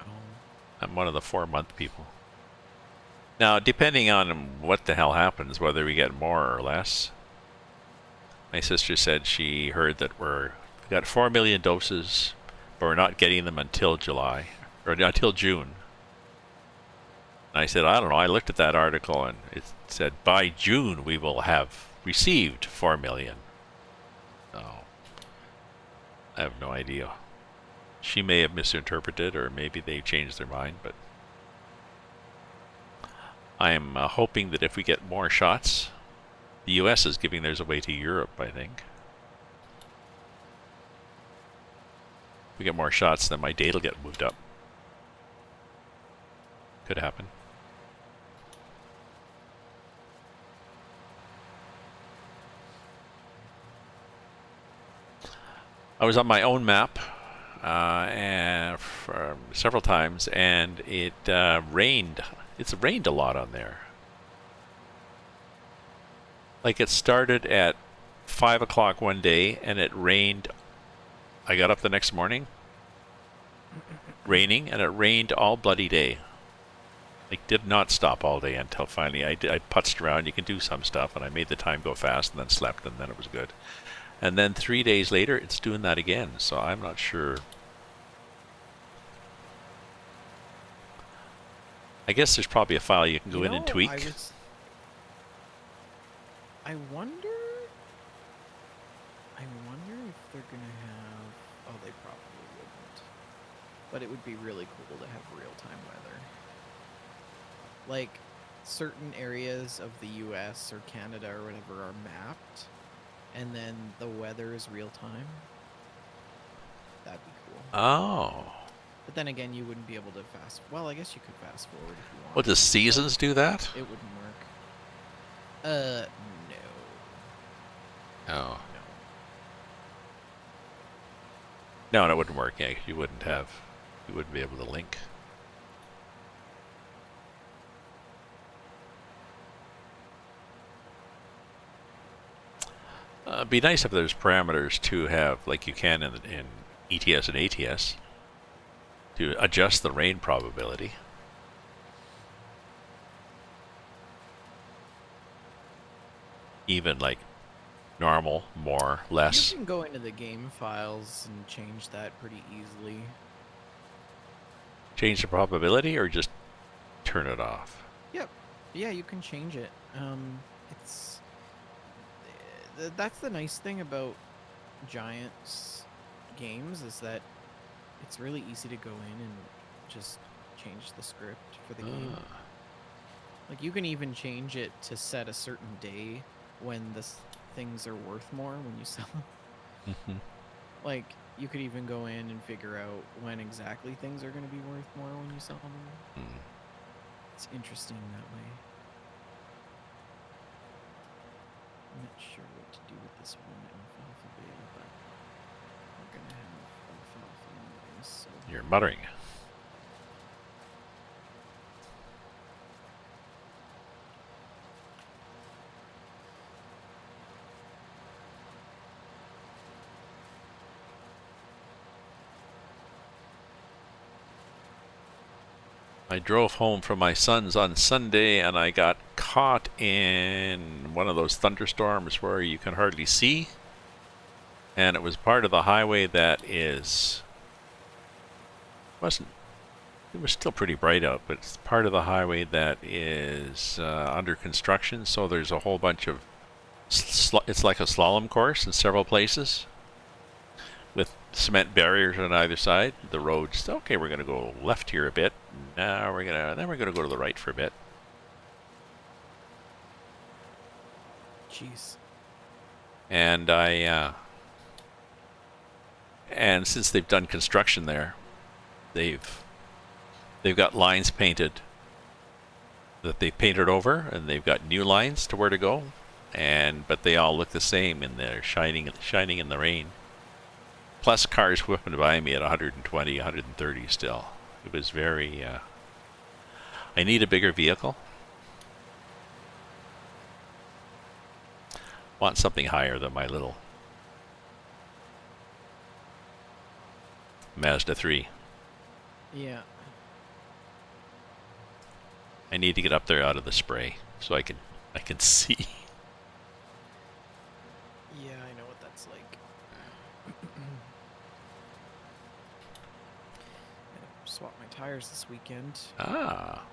Oh. I'm one of the 4-month people. Now, depending on what the hell happens, whether we get more or less. My sister said she heard that we got 4 million doses, but we're not getting them until July, or until June. And I said, I don't know. I looked at that article and it said by June we will have received 4 million. So, I have no idea. She may have misinterpreted, or maybe they changed their mind, but I am hoping that if we get more shots, the U.S. is giving theirs away to Europe, I think. If we get more shots, then my date will get moved up. Could happen. I was on my own map and for several times, and it rained. It's rained a lot on there. Like it started at 5 o'clock one day, and it rained. I got up the next morning, raining, and it rained all bloody day. Like did not stop all day until finally I putzed around. You can do some stuff, and I made the time go fast, and then slept, and then it was good. And then 3 days later, it's doing that again. So I'm not sure. I guess there's probably a file you can go in and tweak. I wonder if they're gonna have. Oh, they probably wouldn't. But it would be really cool to have real-time weather. Like, certain areas of the U.S. or Canada or whatever are mapped, and then the weather is real-time. That'd be cool. Oh. But then again, you wouldn't be able to fast. Well, I guess you could fast forward if you want. Well, does seasons do that? It wouldn't work. No. Oh. No, it wouldn't work. Yeah, you wouldn't be able to link. It'd be nice if there's parameters to have, like you can in ETS and ATS, to adjust the rain probability. Even like normal, more, less. You can go into the game files and change that pretty easily. Change the probability or just turn it off? Yep. Yeah, you can change it. It's that's the nice thing about Giants games is that it's really easy to go in and just change the script for the game. Like you can even change it to set a certain day when the things are worth more when you sell them. Hmm. Like, you could even go in and figure out when exactly things are going to be worth more when you sell them. Mm. It's interesting that way. I'm not sure what to do with this one alfalfa bale, but we're going to have alfalfa anyways, so... You're muttering. I drove home from my son's on Sunday and I got caught in one of those thunderstorms where you can hardly see. And it was part of the highway that wasn't, it was still pretty bright out, but it's part of the highway that is under construction. So there's a whole bunch of, it's like a slalom course in several places with cement barriers on either side. The road's okay. We're going to go left here a bit. Now then we're gonna go to the right for a bit. Jeez. And and since they've done construction there, they've got lines painted that they painted over, and they've got new lines to where to go, but they all look the same, and they're shining in the rain. Plus cars whipping by me at 120, 130 still. It was very. I need a bigger vehicle. Want something higher than my little Mazda 3. Yeah. I need to get up there out of the spray so I can see. Yeah, I know what that's like. I swapped my tires this weekend. Ah.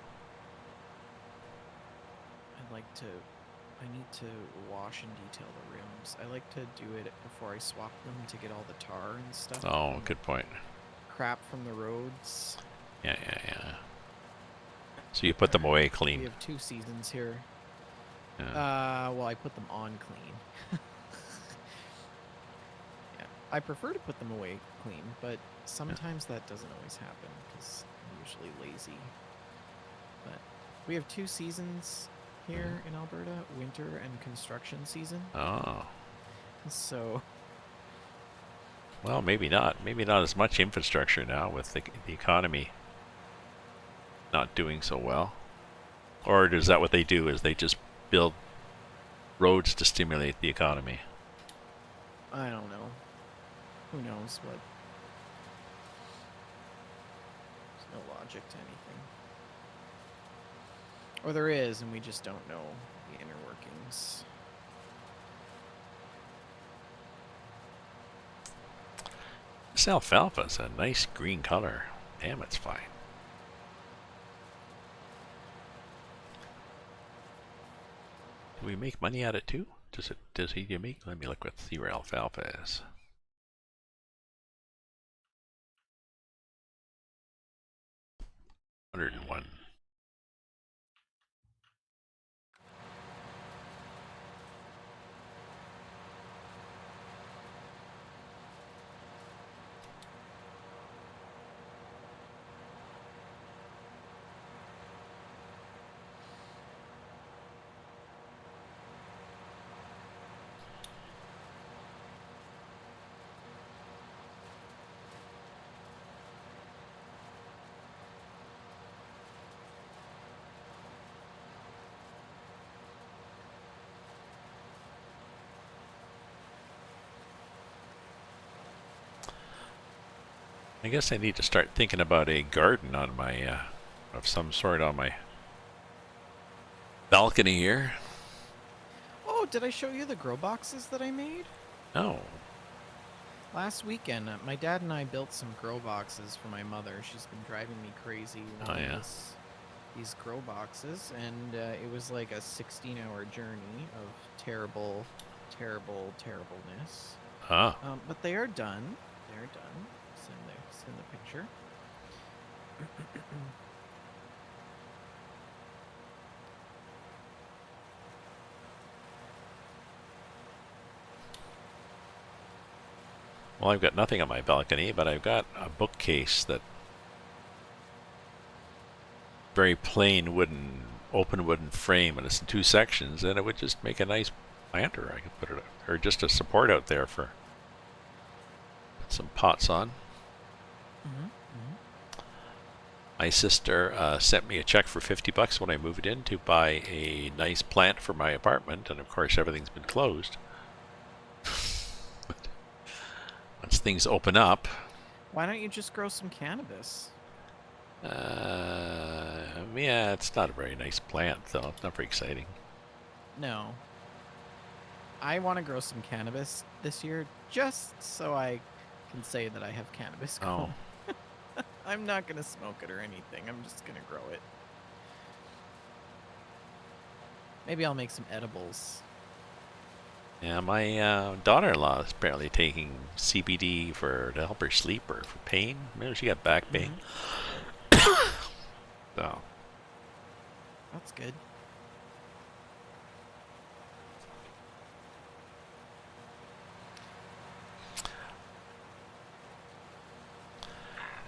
I need to wash and detail the rims. I like to do it before I swap them to get all the tar and stuff. Oh, good point. Crap from the roads. Yeah. So you put them away clean. We have 2 seasons here. Yeah. Well, I put them on clean. Yeah, I prefer to put them away clean, but sometimes that doesn't always happen because I'm usually lazy. But we have 2 seasons here in Alberta, winter and construction season. Oh. So, Well, maybe not. Maybe not as much infrastructure now with the economy not doing so well. Or is that what they do? Is they just build roads to stimulate the economy? I don't know. Who knows what? There's no logic to anything. Or there is, and we just don't know the inner workings. This alfalfa's a nice green color. Damn, it's fine. Do we make money at it too? Does he make? Let me look what see where alfalfa is. $101. I guess I need to start thinking about a garden on my, of some sort on my balcony here. Oh, did I show you the grow boxes that I made? No. Last weekend, my dad and I built some grow boxes for my mother. She's been driving me crazy wanting these grow boxes, and it was like a 16-hour journey of terrible, terrible, terribleness. Ah. But they are done. They're done. Send the picture. Well, I've got nothing on my balcony, but I've got a bookcase that very plain wooden, open wooden frame, and it's in two sections, and it would just make a nice planter. I could put it, or just a support out there for put some pots on. My sister sent me a check for $50 when I moved in to buy a nice plant for my apartment, and of course everything's been closed. Once things open up, Why don't you just grow some cannabis? yeah, it's not a very nice plant, though. It's not very exciting. No. I want to grow some cannabis this year just so I can say that I have cannabis grown. I'm not going to smoke it or anything. I'm just going to grow it. Maybe I'll make some edibles. Yeah, my daughter-in-law is apparently taking CBD to help her sleep or for pain. Maybe she got back pain. So. That's good.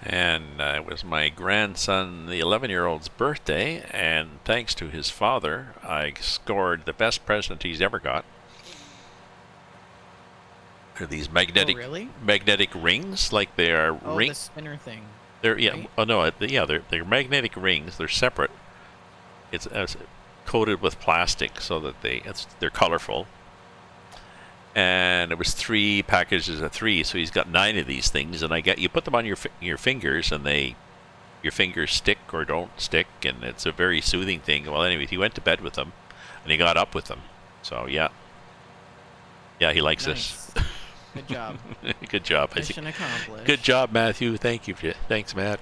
And it was my grandson, the 11-year-old's birthday, and thanks to his father, I scored the best present he's ever got. They're these magnetic rings, like they are the spinner thing. They're right? Oh no, they're magnetic rings. They're separate. It's coated with plastic so that they're colorful. And it was 3 packages of 3, so he's got 9 of these things. And you put them on your fingers, and your fingers stick or don't stick, and it's a very soothing thing. Well, anyway, he went to bed with them, and he got up with them. So yeah, he likes this. Good job. Good job. Mission accomplished. Good job, Matthew. Thank you. Thanks, Matt.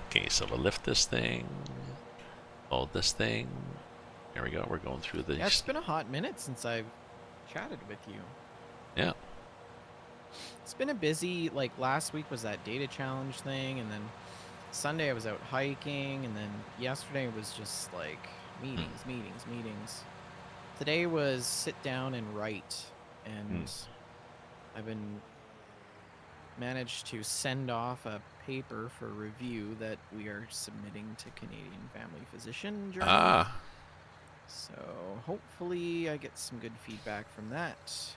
Okay, so we'll lift this thing, hold this thing. There we go. We're going through the. Yeah, it's been a hot minute since I've chatted with you. Yeah. It's been a busy, like last week was that data challenge thing, and then Sunday I was out hiking, and then yesterday was just like meetings. Today was sit down and write, and I've been managed to send off a paper for review that we are submitting to Canadian Family Physician Journal. So hopefully I get some good feedback from that.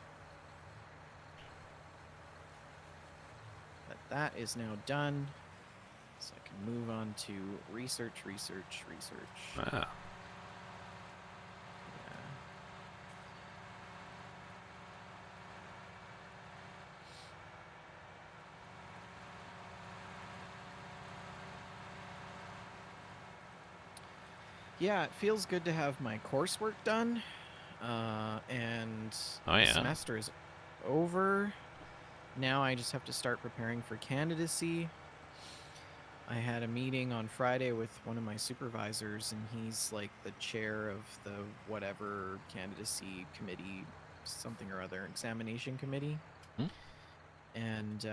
But that is now done. So I can move on to research. Yeah, it feels good to have my coursework done. And the semester is over. Now I just have to start preparing for candidacy. I had a meeting on Friday with one of my supervisors, and he's like the chair of the whatever candidacy committee, something or other, examination committee. And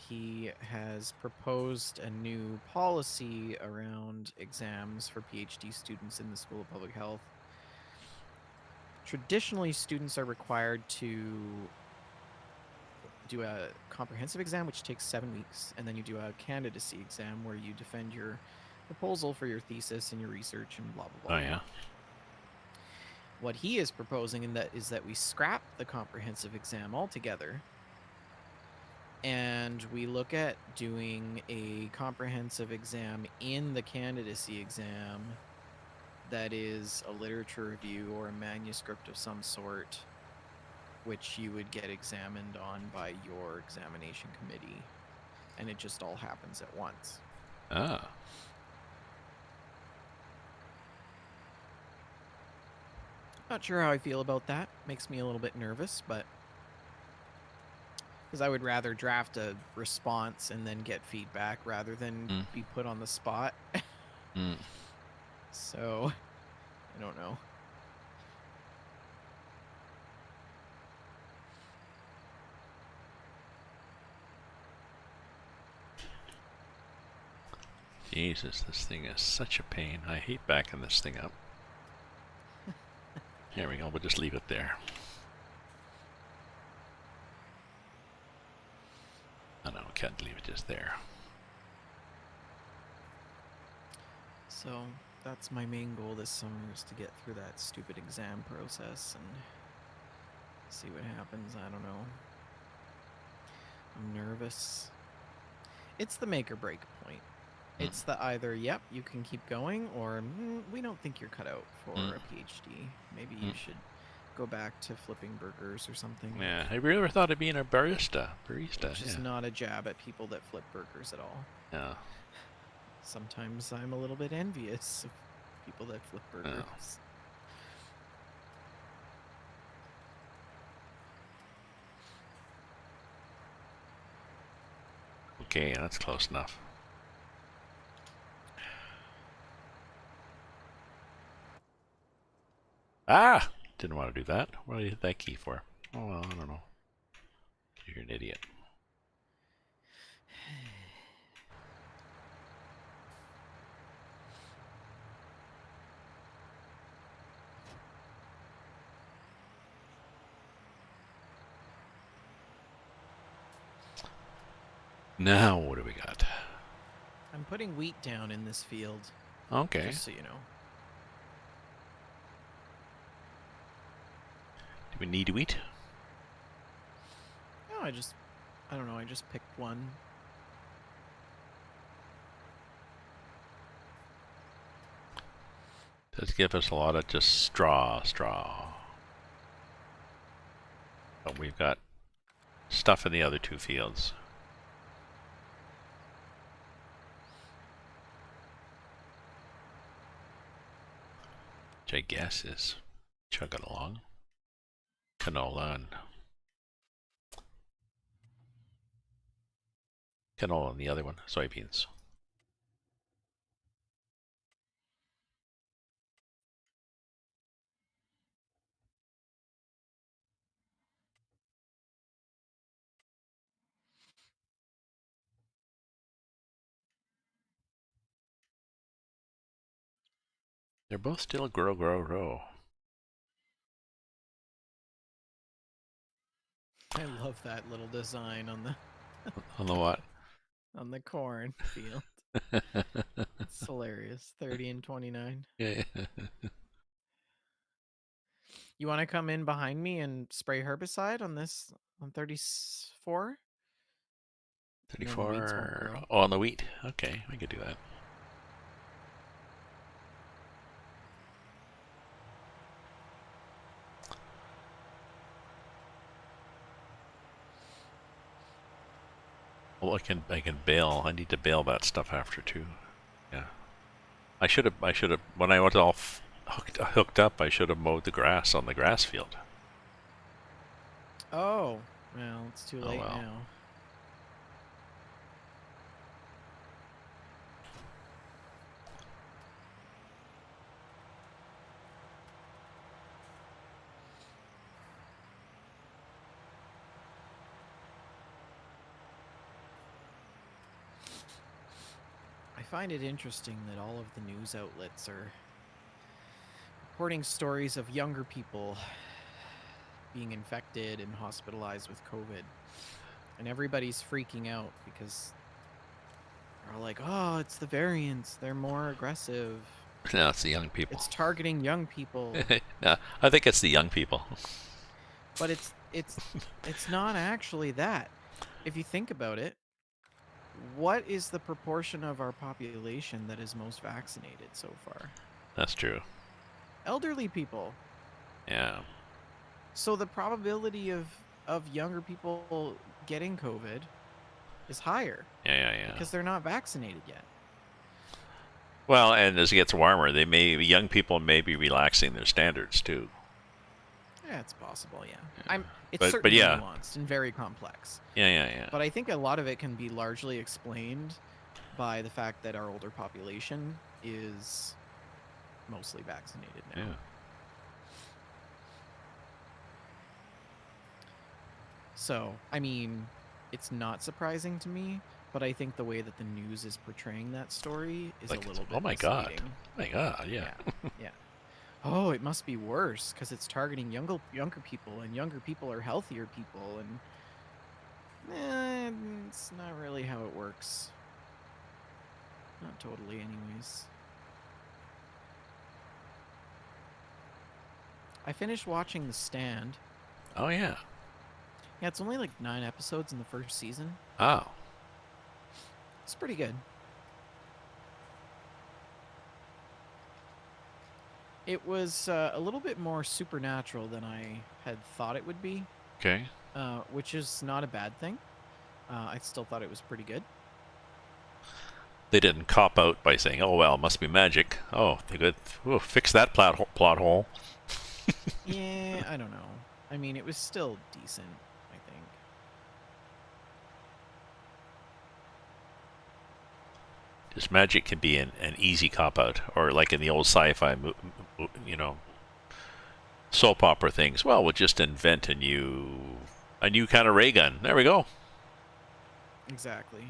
he has proposed a new policy around exams for PhD students in the School of Public Health. Traditionally, students are required to do a comprehensive exam, which takes 7 weeks, and then you do a candidacy exam where you defend your proposal for your thesis and your research and blah, blah, blah. Oh, yeah. What he is proposing is that we scrap the comprehensive exam altogether, and we look at doing a comprehensive exam in the candidacy exam that is a literature review or a manuscript of some sort, which you would get examined on by your examination committee, and it just all happens at once. Not sure how I feel about that. Makes me a little bit nervous, but because I would rather draft a response and then get feedback rather than be put on the spot. So, I don't know. Jesus, this thing is such a pain. I hate backing this thing up. Here we go. We'll just leave it there. Oh no, can't leave it just there. So that's my main goal this summer, is to get through that stupid exam process and see what happens. I don't know. I'm nervous. It's the make or break point. It's the either, yep, you can keep going, or we don't think you're cut out for a PhD. Maybe you should go back to flipping burgers or something. Yeah, have you ever thought of being a barista? Which is not a jab at people that flip burgers at all. Yeah. Sometimes I'm a little bit envious of people that flip burgers. Okay, that's close enough. Ah! Didn't want to do that. What did you hit that key for? Oh, well, I don't know. You're an idiot. Now, what do we got? I'm putting wheat down in this field. Okay. Just so you know. Do we need wheat? No, I don't know, I just picked one. Does give us a lot of just straw. But we've got stuff in the other two fields. Which I guess is chugging along. Canola and the other one, soybeans. They're both still grow. I love that little design on the On the what? on the corn field. It's hilarious. 30 and 29. Yeah. You want to come in behind me and spray herbicide on this on 34? 34. Oh, on the wheat. Okay, we could do that. Well, I can bale. I need to bale that stuff after too. Yeah. I should have when I was all hooked up, I should have mowed the grass on the grass field. Oh, well, it's too late well. now. I find it interesting that all of the news outlets are reporting stories of younger people being infected and hospitalized with COVID. And everybody's freaking out because they're all like, oh, it's the variants. They're more aggressive. No, it's the young people. It's targeting young people. No, I think it's the young people. But it's not actually that. If you think about it, what is the proportion of our population that is most vaccinated so far? That's true. Elderly people. Yeah. So the probability of younger people getting COVID is higher. Yeah. Because they're not vaccinated yet. Well, and as it gets warmer, young people may be relaxing their standards too. Yeah, it's possible, yeah. It's certainly nuanced and very complex. Yeah. But I think a lot of it can be largely explained by the fact that our older population is mostly vaccinated now. Yeah. So, I mean, it's not surprising to me, but I think the way that the news is portraying that story is a Like, it's, little oh bit my god. misleading. Oh my god, yeah. Yeah, yeah. Oh, it must be worse because it's targeting younger people, and younger people are healthier people, and it's not really how it works. Not totally, anyways. I finished watching The Stand. Oh yeah. Yeah, it's only like 9 episodes in the first season. Oh. It's pretty good. It was a little bit more supernatural than I had thought it would be, Okay. which is not a bad thing. I still thought it was pretty good. They didn't cop out by saying, "Oh well, it must be magic." Oh, they could fix that plot hole. Yeah, I don't know. I mean, it was still decent, I think. Just magic can be an easy cop out, or like in the old sci-fi, soap opera things. Well, we'll just invent a new kind of ray gun. There we go. Exactly.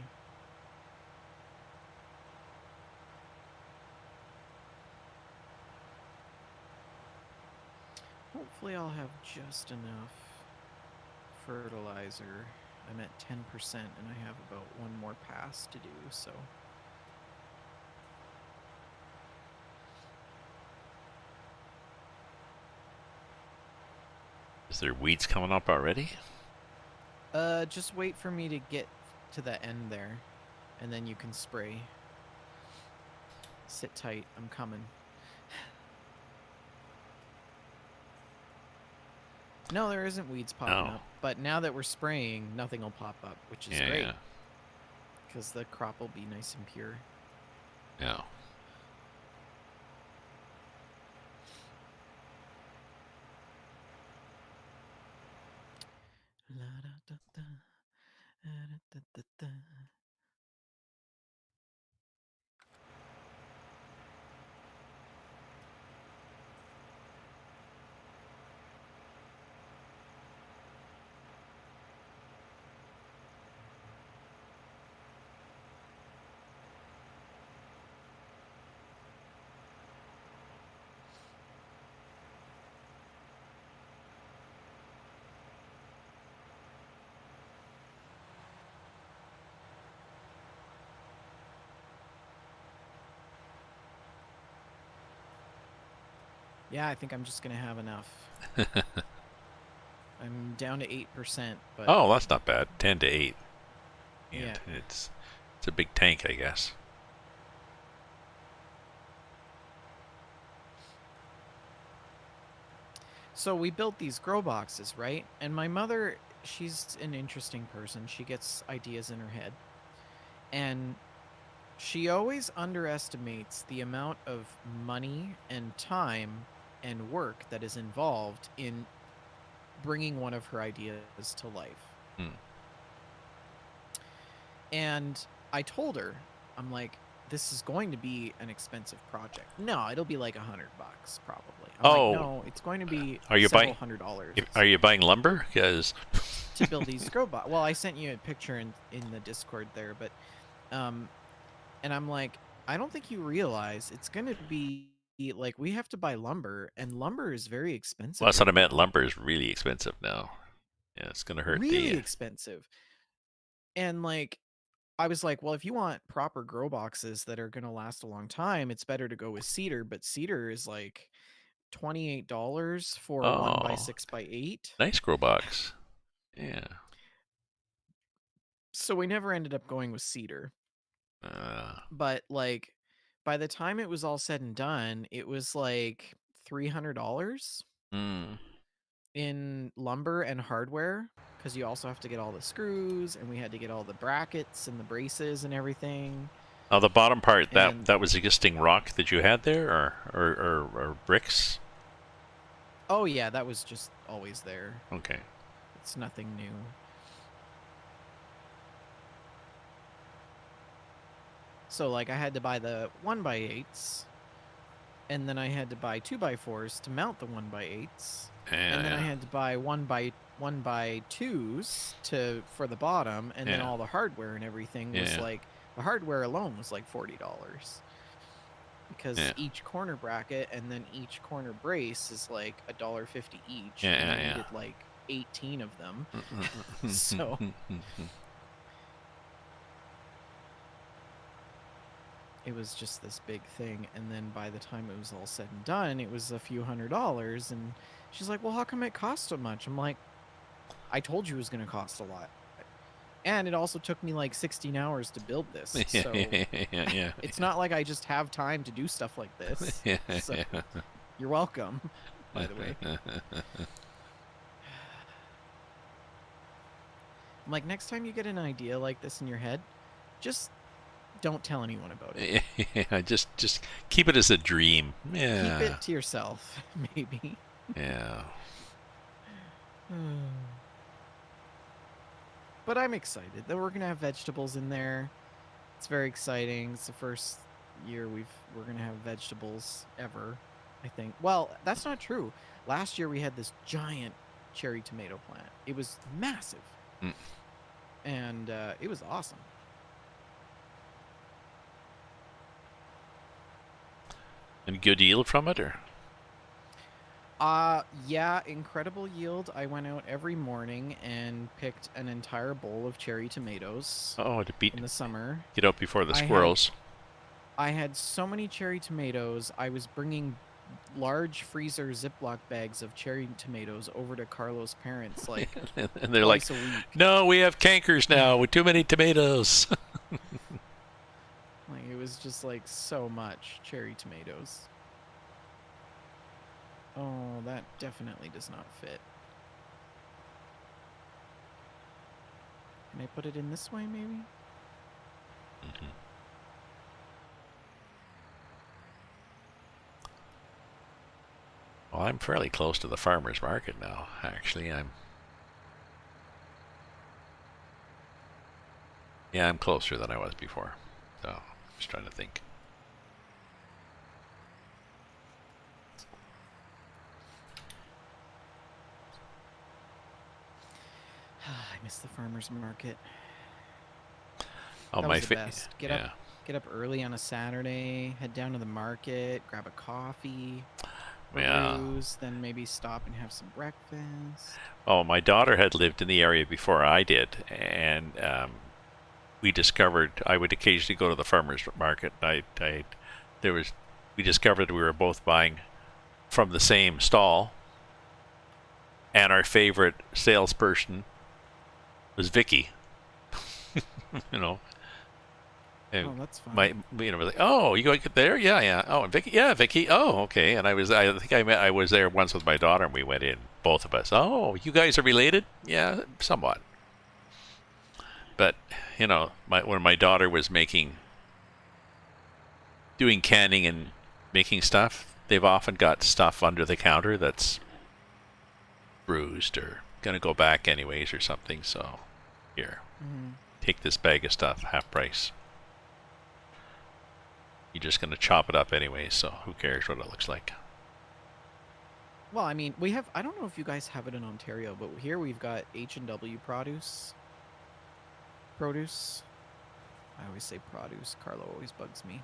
Hopefully I'll have just enough fertilizer. I'm at 10% and I have about one more pass to do, so... Is there weeds coming up already? Just wait for me to get to the end there, and then you can spray. Sit tight, I'm coming. No, there isn't weeds popping Oh. up, but now that we're spraying, nothing will pop up, which is great. Yeah. Because the crop will be nice and pure. Yeah. Yeah, I think I'm just going to have enough. I'm down to 8%, but... Oh, that's not bad. 10 to 8. And yeah. it's a big tank, I guess. So we built these grow boxes, right? And my mother, she's an interesting person. She gets ideas in her head. And she always underestimates the amount of money and time and work that is involved in bringing one of her ideas to life. Hmm. And I told her, I'm like, this is going to be an expensive project. No, it'll be like $100 probably. I'm Oh. like, no, it's going to be Are you several buying- $100s. Are you buying lumber? Because to build these grow box. Well, I sent you a picture in the Discord there, but and I'm like, I don't think you realize it's going to be like we have to buy lumber, and lumber is very expensive. well, that's what I right meant. now. Lumber is really expensive now. Yeah, it's gonna hurt Really expensive. And like I was like, well, if you want proper grow boxes that are going to last a long time, it's better to go with cedar, but cedar is like $28 for a 1x6x8. Nice grow box. Yeah. So we never ended up going with cedar. Uh, But like by the time it was all said and done, it was like $300 mm. in lumber and hardware, because you also have to get all the screws, and we had to get all the brackets and the braces and everything. Oh, the bottom part, And that was existing rock that you had there, or bricks? oh yeah, that was just always there. Okay. It's nothing new. So like I had to buy the 1x8s, and then I had to buy 2x4s to mount the 1x8s, and then I had to buy 1x2s for the bottom, and then Yeah. all the hardware and everything was Yeah. like, the hardware alone was like $40. Because Yeah. each corner bracket and then each corner brace is like $1.50 each, and I Yeah. needed like 18 of them. So Yeah. it was just this big thing. And then by the time it was all said and done, it was a few $100s. And she's like, well, how come it cost so much? I'm like, I told you it was going to cost a lot. And it also took me like 16 hours to build this. So Yeah. it's not like I just have time to do stuff like this. Yeah. So you're welcome, by the way. I'm like, next time you get an idea like this in your head, just don't tell anyone about it. Yeah, just keep it as a dream. Yeah. Keep it to yourself, maybe. Yeah. But I'm excited that we're gonna have vegetables in there. It's very exciting. It's the first year we're gonna have vegetables ever, I think. Well, that's not true. Last year we had this giant cherry tomato plant. It was massive. Mm. And it was awesome. And good yield from it, or? Yeah, incredible yield. I went out every morning and picked an entire bowl of cherry tomatoes Oh, to beat in the summer. get out before the squirrels. I had so many cherry tomatoes. I was bringing large freezer Ziploc bags of cherry tomatoes over to Carlos' parents like And they're like, twice a week. no, we have cankers now with too many tomatoes. Like, it was just like so much cherry tomatoes. Oh, that definitely does not fit. Can I put it in this way, maybe? Mhm. Well, I'm fairly close to the farmer's market now, actually. I'm closer than I was before. So, I'm just trying to think. I miss the farmer's market. Oh, That my was the best. yeah. Get up early on a Saturday, head down to the market, grab a coffee, Yeah. peruse, then maybe stop and have some breakfast. Oh, my daughter had lived in the area before I did, and we discovered I would occasionally go to the farmer's market. We discovered we were both buying from the same stall, and our favorite salesperson was Vicky. You know, and Oh, that's fun. we're like, oh, you go there? Yeah, yeah. Oh, and Vicky, yeah, Vicky. Oh, okay. And I was there once with my daughter, and we went in, both of us. Oh, you guys are related? Yeah, somewhat. But when my daughter was doing canning and making stuff, they've often got stuff under the counter that's bruised or gonna go back anyways or something. So here, take this bag of stuff, half price. You're just gonna chop it up anyway, so who cares what it looks like? Well, I mean, I don't know if you guys have it in Ontario, but here we've got H&W produce. I always say produce. Carlo always bugs me.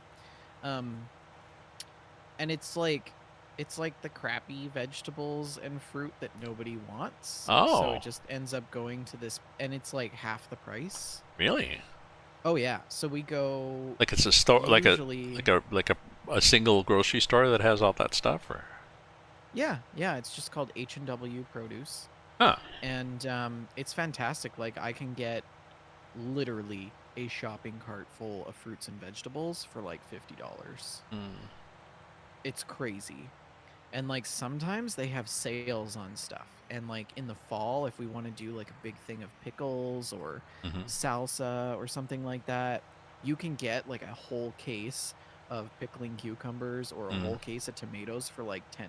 And it's like the crappy vegetables and fruit that nobody wants. So Oh, it just ends up going to this, and it's like half the price. really? Oh yeah. So we go Like it's a store, usually. like a single grocery store that has all that stuff, or? Yeah. It's just called H&W Produce, Huh. and it's fantastic. Like, I can get literally a shopping cart full of fruits and vegetables for like $50. It's crazy. And like sometimes they have sales on stuff. And like in the fall, if we want to do like a big thing of pickles or Mm-hmm. salsa or something like that, you can get like a whole case of pickling cucumbers or a whole case of tomatoes for like $10.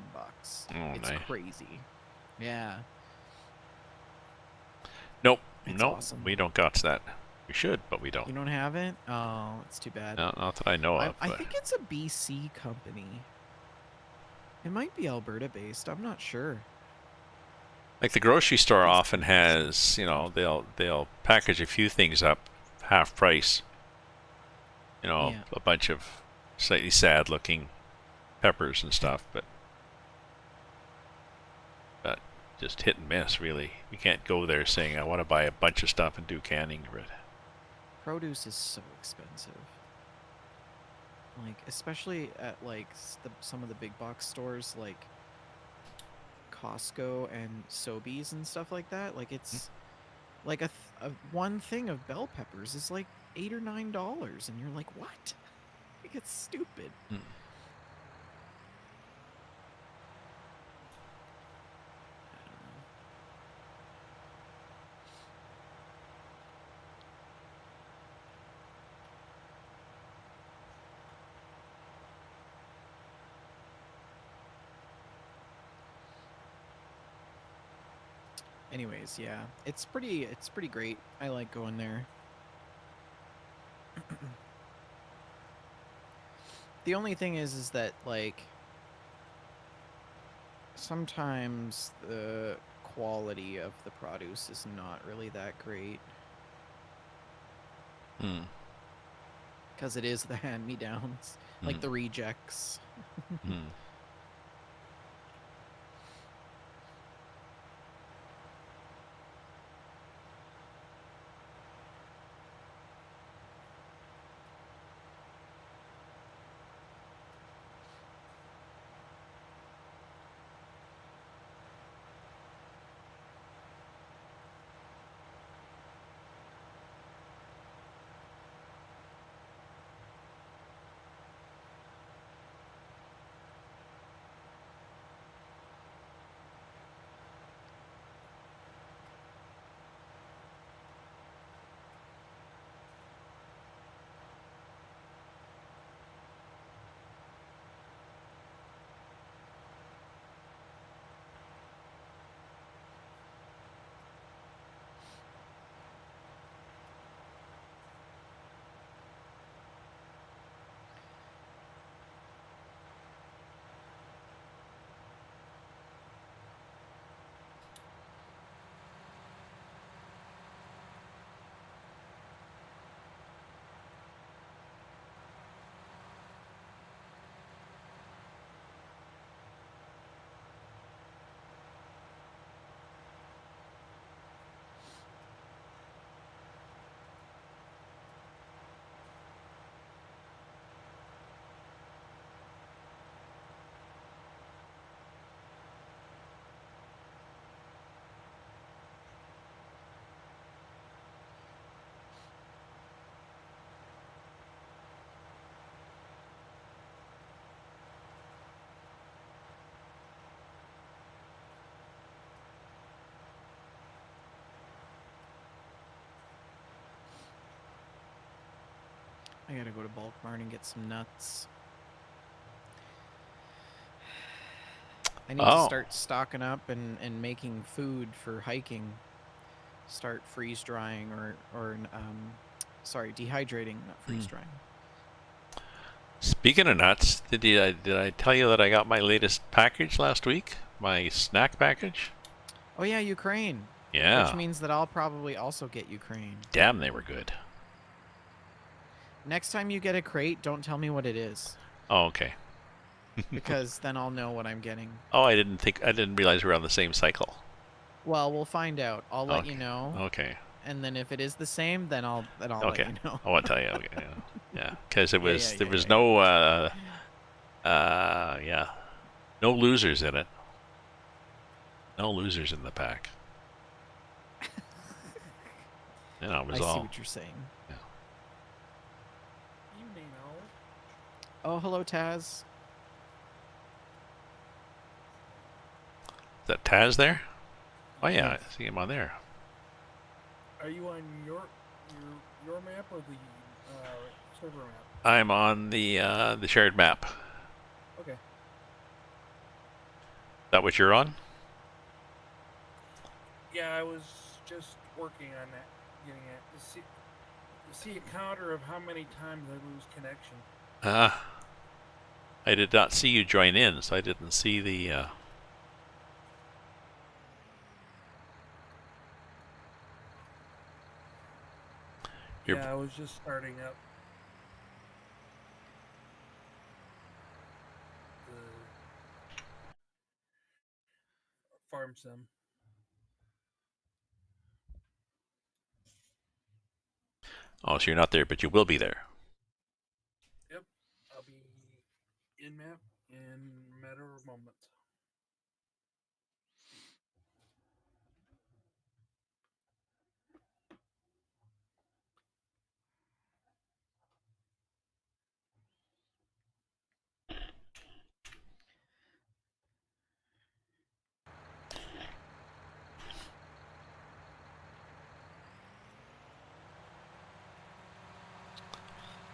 Oh, It's nice. crazy. Yeah. Nope. It's Nope. awesome. We don't got that. We should, but we You don't. don't have it? Oh, it's too bad. No, not that I know of. I But think it's a BC company. It might be Alberta based. I'm not sure. Like the grocery store These often companies. has, you know, they'll package a few things up half price. You know, Yeah. a bunch of slightly sad looking peppers and stuff, but just hit and miss really. You can't go there saying I want to buy a bunch of stuff and do canning of it. Produce is so expensive. Like, especially at like some of the big box stores like Costco and Sobeys and stuff like that. Like, it's like a one thing of bell peppers is like $8 or $9, and you're like, what? Like, it's stupid. Mm. I don't know. Anyways, yeah, it's pretty great. I like going there. The only thing is that like sometimes the quality of the produce is not really that great Mm. because it is the hand-me-downs, like Mm. the rejects. Mm. I gotta go to Bulk Mart and get some nuts. I need to Oh. start stocking up and making food for hiking. Start freeze drying or sorry, dehydrating, not freeze Mm. drying. Speaking of nuts, did I tell you that I got my latest package last week? My snack package? Oh yeah, Ukraine. Which Yeah. means that I'll probably also get Ukraine. Damn, they were good. Next time you get a crate, don't tell me what it is, Oh, okay. because then I'll know what I'm getting. Oh, I didn't realize we were on the same cycle. Well, we'll find out. I'll let you Okay. know, Okay. and then if it is the same, then I'll let Okay. you know. I want to tell you. Okay. Yeah. Yeah. Because Yeah, yeah, there yeah, was yeah, no yeah, no losers in it. No losers in the pack. yeah. You know, it I was see all. what you're saying. Yeah. Evening, all. Oh, hello, Taz. Is that Taz there? Oh yeah, Yes. I see him on there. Are you on your map or the server map? I'm on the shared map. Is Okay. that what you're on? Yeah, I was just working on that, getting it to see a counter of how many times I lose connection. Ah, I did not see you join in, so I didn't see the. You're, Yeah, I was just starting up the farm sim. oh, so you're not there, but you will be there. Yep, I'll be in map in a matter of moments.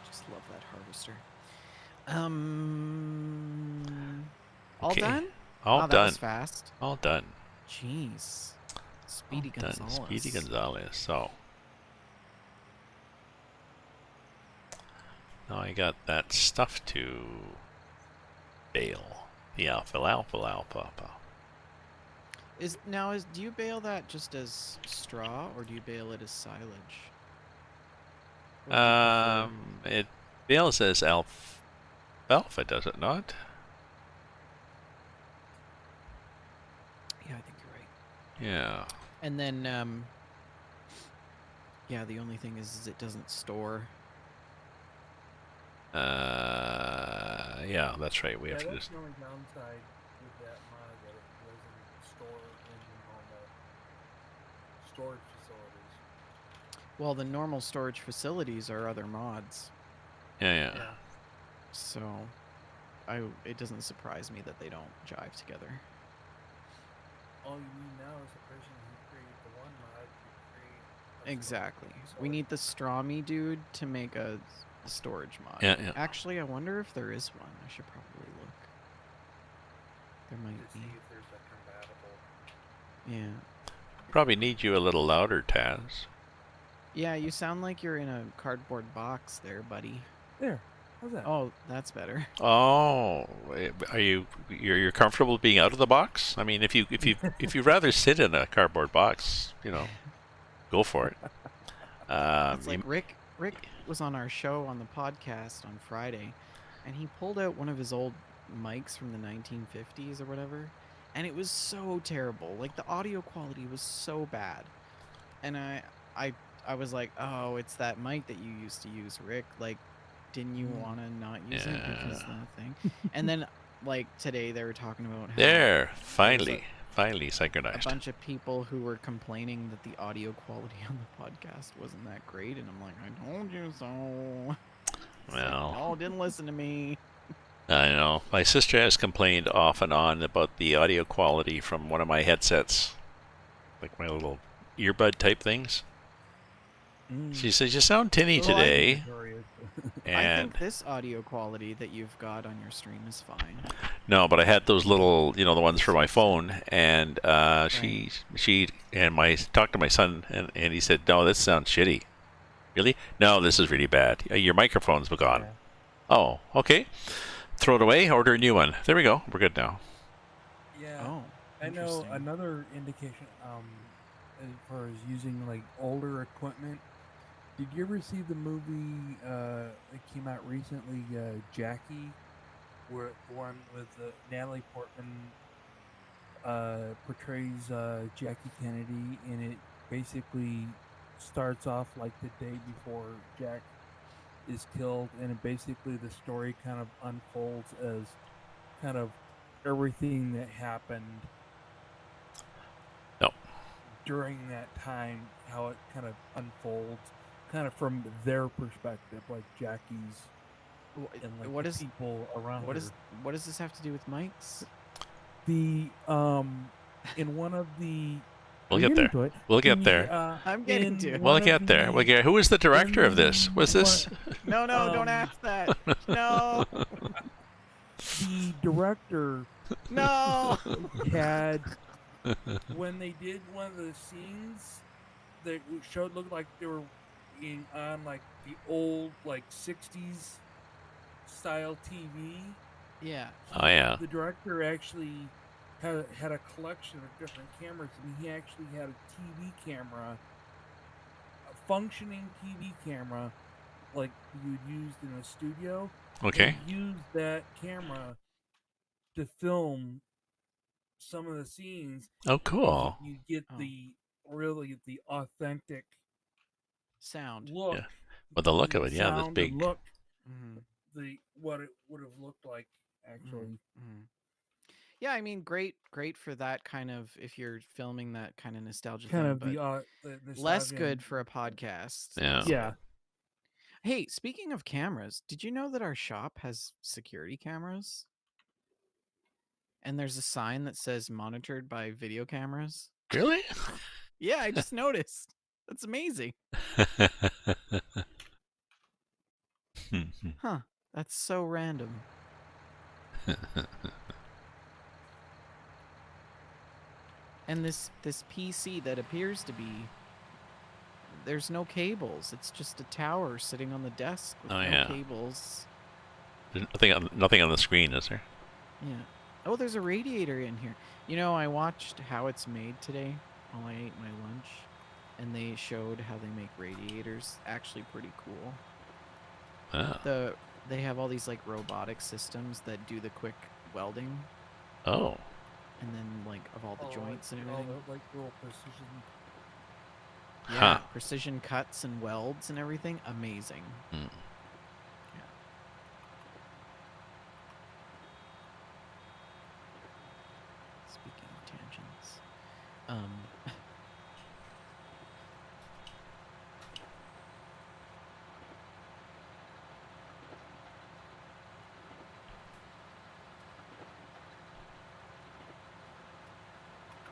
Just love that harvester. All Okay. done? All Wow, that done. was fast. All done. Jeez. All Speedy done. Gonzalez. Speedy Gonzalez. So now I got that stuff to bale. The alfalfa. Do you bale that just as straw or do you bale it as silage? What do you prefer? It bales as alfalfa, does it not? Yeah, I think you're right. Yeah. And then yeah, the only thing is it doesn't store. Yeah, that's right. We Yeah, have to that's just. the only downside with that mod, that it doesn't store in the normal storage facilities. Well, the normal storage facilities are other mods. Yeah. Yeah. So it doesn't surprise me that they don't jive together. All you need now is a person who created the one mod to create a Exactly. storage We need the facility. Strawmy dude to make a storage mod. Yeah. Actually, I wonder if there is one. I should probably look. There might To be. see if there's a compatible. Yeah. Probably need you a little louder, Taz. Yeah, you sound like you're in a cardboard box there, buddy. There. How's that? Oh, that's better. Oh, are you're comfortable being out of the box? I mean, if you'd rather sit in a cardboard box, go for it. It's like Rick was on our show on the podcast on Friday, and he pulled out one of his old mics from the 1950s or whatever, and it was so terrible. Like the audio quality was so bad. And I was like, "Oh, it's that mic that you used to use, Rick. Like, didn't you want to not use it because Yeah. the thing?" And then like today they were talking about how There, there's a finally a synchronized. bunch of people who were complaining that the audio quality on the podcast wasn't that great, and I'm like, I told you so. Well, No, didn't listen to me. I know. My sister has complained off and on about the audio quality from one of my headsets, like my little earbud type things. She says, you sound tinny Well, today. I And think this audio quality that you've got on your stream is fine. no, but I had those little, the ones for my phone, and she talked to my son, and he said, no, this sounds shitty. Really? No, this is really bad. Your microphone's gone. Yeah. Oh, okay. Throw it away, order a new one. There we go. We're good now. Yeah. Oh, I know interesting. another indication as far as using like older equipment. Did you ever see the movie that came out recently, Jackie, where the one with Natalie Portman portrays Jackie Kennedy, and it basically starts off like the day before Jack is killed, and it basically the story kind of unfolds as kind of everything that happened No. during that time, how it kind of unfolds, kind of from their perspective, like Jackie's and like What the is people around her. what does this have to do with mics? The in one of the We'll I'm get getting there. to it. We'll get The, there. I'm getting in to it. We'll one get of there. We'll get. Who was the director of this? Was this? No, don't ask that. No, The director no. had when they did one of the scenes that showed looked like they were on like the old like 60s style TV. Yeah. Oh yeah. The director actually had a collection of different cameras, and he actually had a TV camera functioning TV camera like you'd used in a studio. Okay. They used that camera to film some of the scenes, Oh, and cool. you get Oh. the authentic Sound. look. Yeah. Well, the look and of it, yeah, this sound big. and look, Mm-hmm. what it would have looked like actually. Mm-hmm. Yeah, I mean, great for that kind of, if you're filming that kind of nostalgia Kind thing, of but the less nostalgia good and- for a podcast. Yeah. Yeah. Hey, speaking of cameras, did you know that our shop has security cameras? And there's a sign that says monitored by video cameras. Really? Yeah, I just noticed. That's amazing. Huh. That's so random. And this PC that appears to be, there's no cables. It's just a tower sitting on the desk with Oh, no yeah. cables. There's nothing on the screen, is there? Yeah. Oh, there's a radiator in here. You know, I watched How It's Made today while I ate my lunch, and they showed how they make radiators. Actually pretty cool. Oh. They have all these like robotic systems that do the quick welding, Oh. and then like of all the joints and all everything. the, like little precision. Yeah, Huh. precision cuts and welds and everything. Amazing. Hmm. Yeah. Speaking of tangents,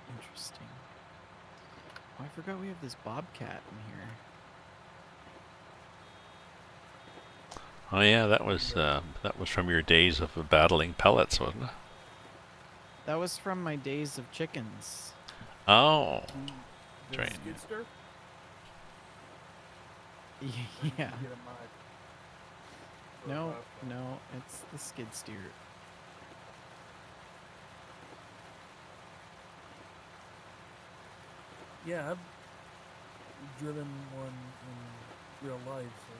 interesting. Oh, I forgot we have this bobcat in here. Oh, yeah, that was from your days of battling pellets, wasn't it? That was from my days of chickens. Oh. The Right. skidster. Yeah. Get a mod for a No, bobcat. no, it's the skid steer. Yeah, I've driven one in real life, so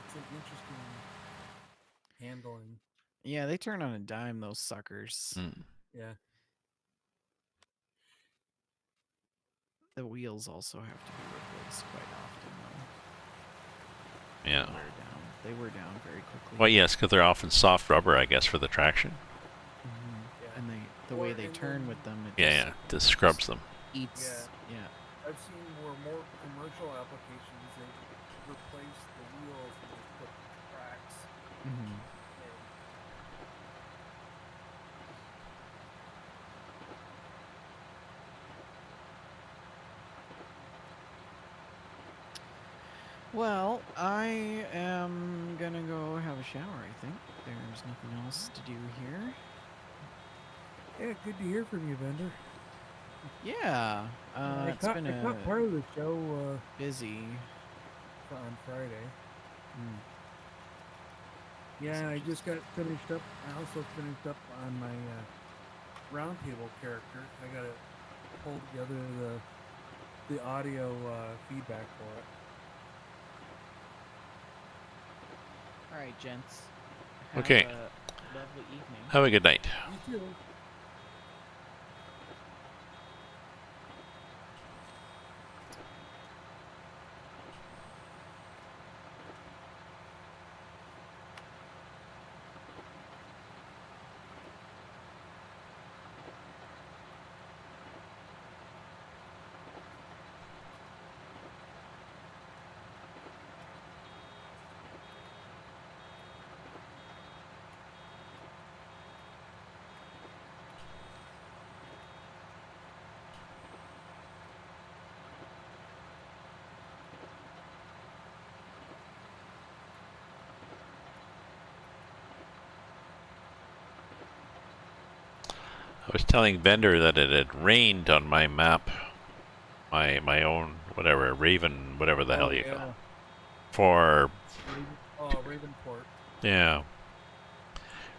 it's an interesting handling. Yeah, they turn on a dime, those suckers. Hmm. Yeah. The wheels also have to be replaced quite often, though. Yeah. They wear down very quickly. Well, yes, because they're often soft rubber, I guess, for the traction. Mm-hmm. Yeah. And the way Or they in turn the- with them, it Yeah, yeah. Just scrubs them. eats. Yeah. I've seen where more commercial applications they replace the wheels and just put tracks Mm-hmm. in. Well, I am gonna go have a shower, I think. There's nothing else to do here. Yeah, good to hear from you, Bender. Yeah. I It's caught, been I caught part of the show busy. on Friday. Mm. Yeah, I just got finished up. I also finished up on my roundtable character. I got to pull together the audio feedback for it. All right, gents. Have Okay. a lovely evening. Have a good night. You too. I was telling Bender that it had rained on my map, my own whatever Raven, whatever the hell you call it, for Ravenport. yeah.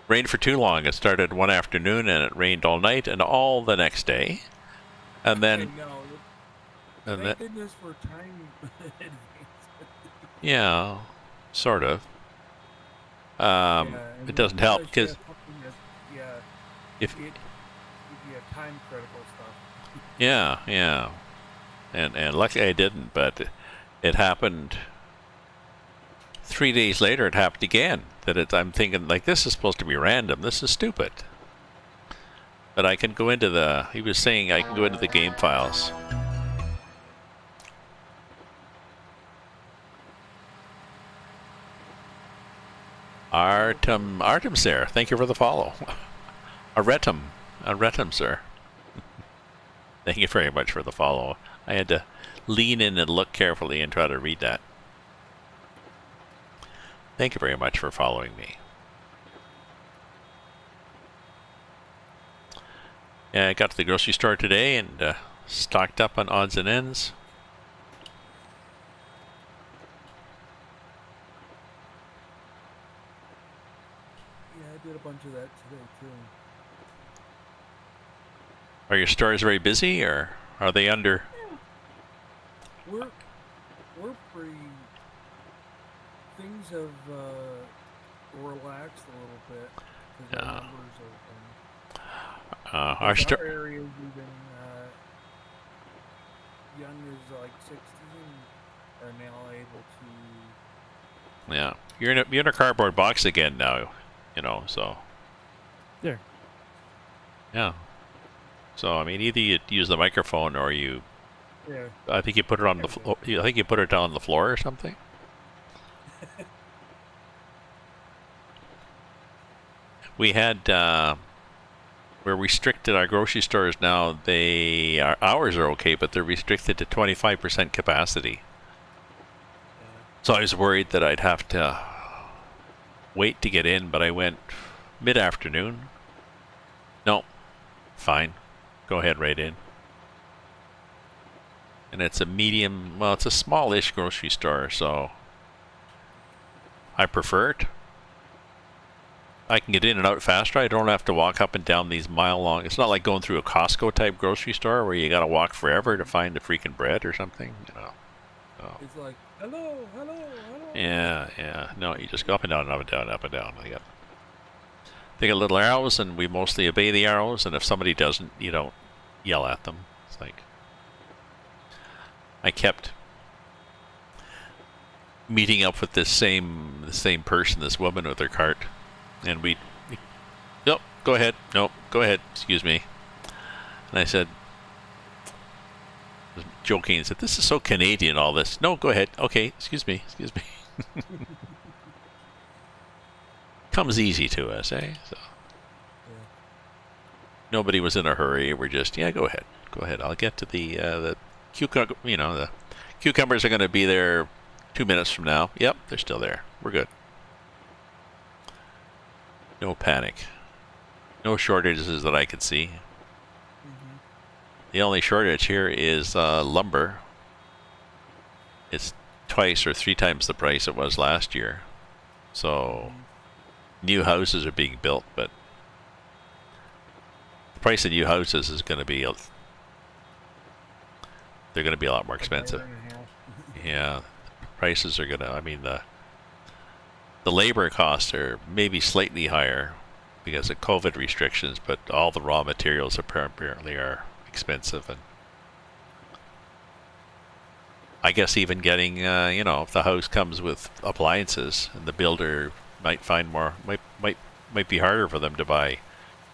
Rained for too long. It started one afternoon and it rained all night and all the next day, and then And Thank that, goodness for time advancement. yeah, sort of. Yeah, I It mean, doesn't help unless you because have something that, yeah, if if you have time critical stuff. yeah, and luckily I didn't, but it happened 3 days later. It happened again. I'm thinking like this is supposed to be random. This is stupid. But I can go into the. He was saying I can go into the game files. Artem's there. Thank you for the follow. Aretum, sir. Thank you very much for the follow. I had to lean in and look carefully and try to read that. Thank you very much for following me. Yeah, I got to the grocery store today and stocked up on odds and ends. Yeah, I did a bunch of that today too. Are your stores very busy, or are they under? We're pretty. Things have relaxed a little bit because our numbers are. Our store. Our area is even young as like 16 are now able to. Yeah, you're in a cardboard box again now, So There. yeah. So I mean, either you use the microphone or you. Yeah. I think you put it on the. I think you put it down on the floor or something. We had. We're restricted. Our grocery stores now. Our hours are okay, but they're restricted to 25% capacity. So I was worried that I'd have to wait to get in, but I went mid-afternoon. No, fine. Go ahead right in. And it's a medium, well, it's a smallish grocery store, so I prefer it. I can get in and out faster. I don't have to walk up and down these mile-long. It's not like going through a Costco-type grocery store where you got to walk forever to find the freaking bread or something, So. It's like, hello. Yeah. No, you just go up and down, up and down, up and down. They got little arrows, and we mostly obey the arrows. And if somebody doesn't, you don't yell at them. It's like I kept meeting up with the same person, this woman with her cart, and nope, go ahead, nope, go ahead, excuse me. And I said, joking, and said, "This is so Canadian, all this." No, go ahead. Okay, excuse me. Comes easy to us, eh? So nobody was in a hurry. We're just, go ahead. I'll get to the cucumber. The cucumbers are going to be there 2 minutes from now. Yep, they're still there. We're good. No panic. No shortages that I could see. Mm-hmm. The only shortage here is lumber. It's twice or 3 times the price it was last year. So new houses are being built, but the price of new houses is going to be they're going to be a lot more expensive. Yeah, prices are going to. I mean, the labor costs are maybe slightly higher because of COVID restrictions, but all the raw materials apparently are expensive, and I guess even getting if the house comes with appliances, and the builder might find might be harder for them to buy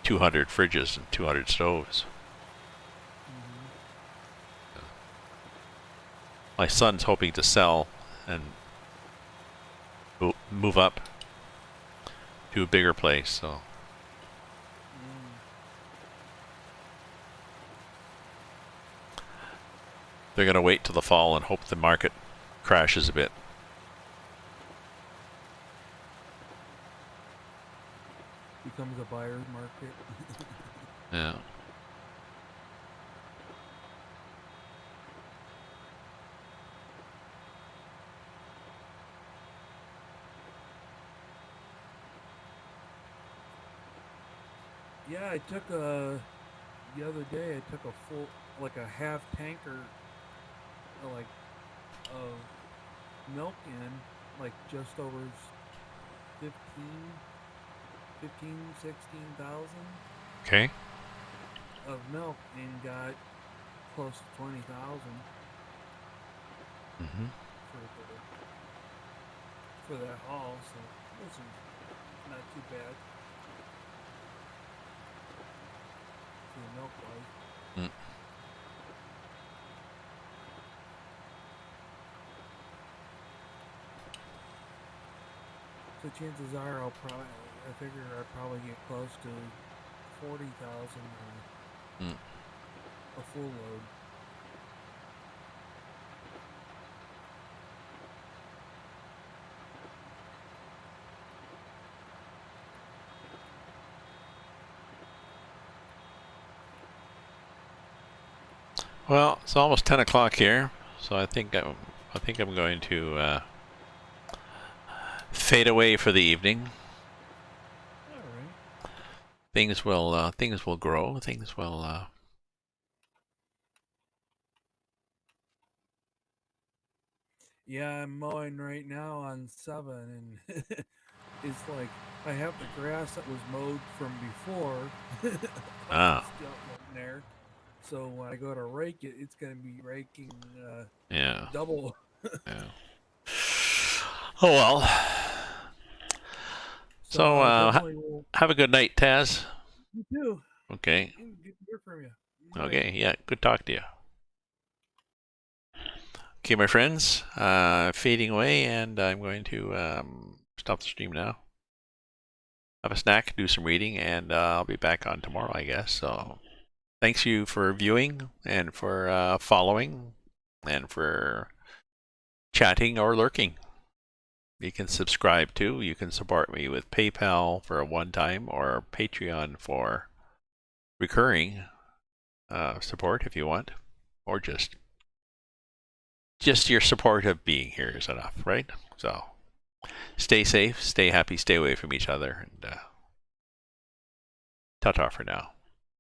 200 fridges and 200 stoves. My son's hoping to sell and move up to a bigger place, so they're going to wait till the fall and hope the market crashes a bit. Becomes a buyer's market. Yeah. Yeah, I took the other day. I took a full, like a half tanker like of milk in, like just over 15, 16,000 Okay. of milk, and got close to 20,000 Mm-hmm. for that haul. So this is not too bad for the milk wise. Mm. So chances are I figure I'll probably get close to 40,000 Mm. a full load. Well, it's almost 10 o'clock here, so I think I'm going to fade away for the evening. All right. Things will grow. Things will. Yeah, I'm mowing right now on 7, and it's like I have the grass that was mowed from before, like it's Ah, still in there. So when I go to rake it, it's going to be raking yeah, double. yeah. Oh well. So So I definitely will. have a good night, Taz. You too. Okay. Good to hear from you. Bye. Okay. Yeah. Good talk to you. Okay, my friends. Fading away, and I'm going to stop the stream now. Have a snack, do some reading, and I'll be back on tomorrow, I guess. So, thanks you for viewing and for following and for chatting or lurking. You can subscribe too. You can support me with PayPal for a one-time or Patreon for recurring support if you want, or just your support of being here is enough, right? So, stay safe, stay happy, stay away from each other, and ta-ta for now.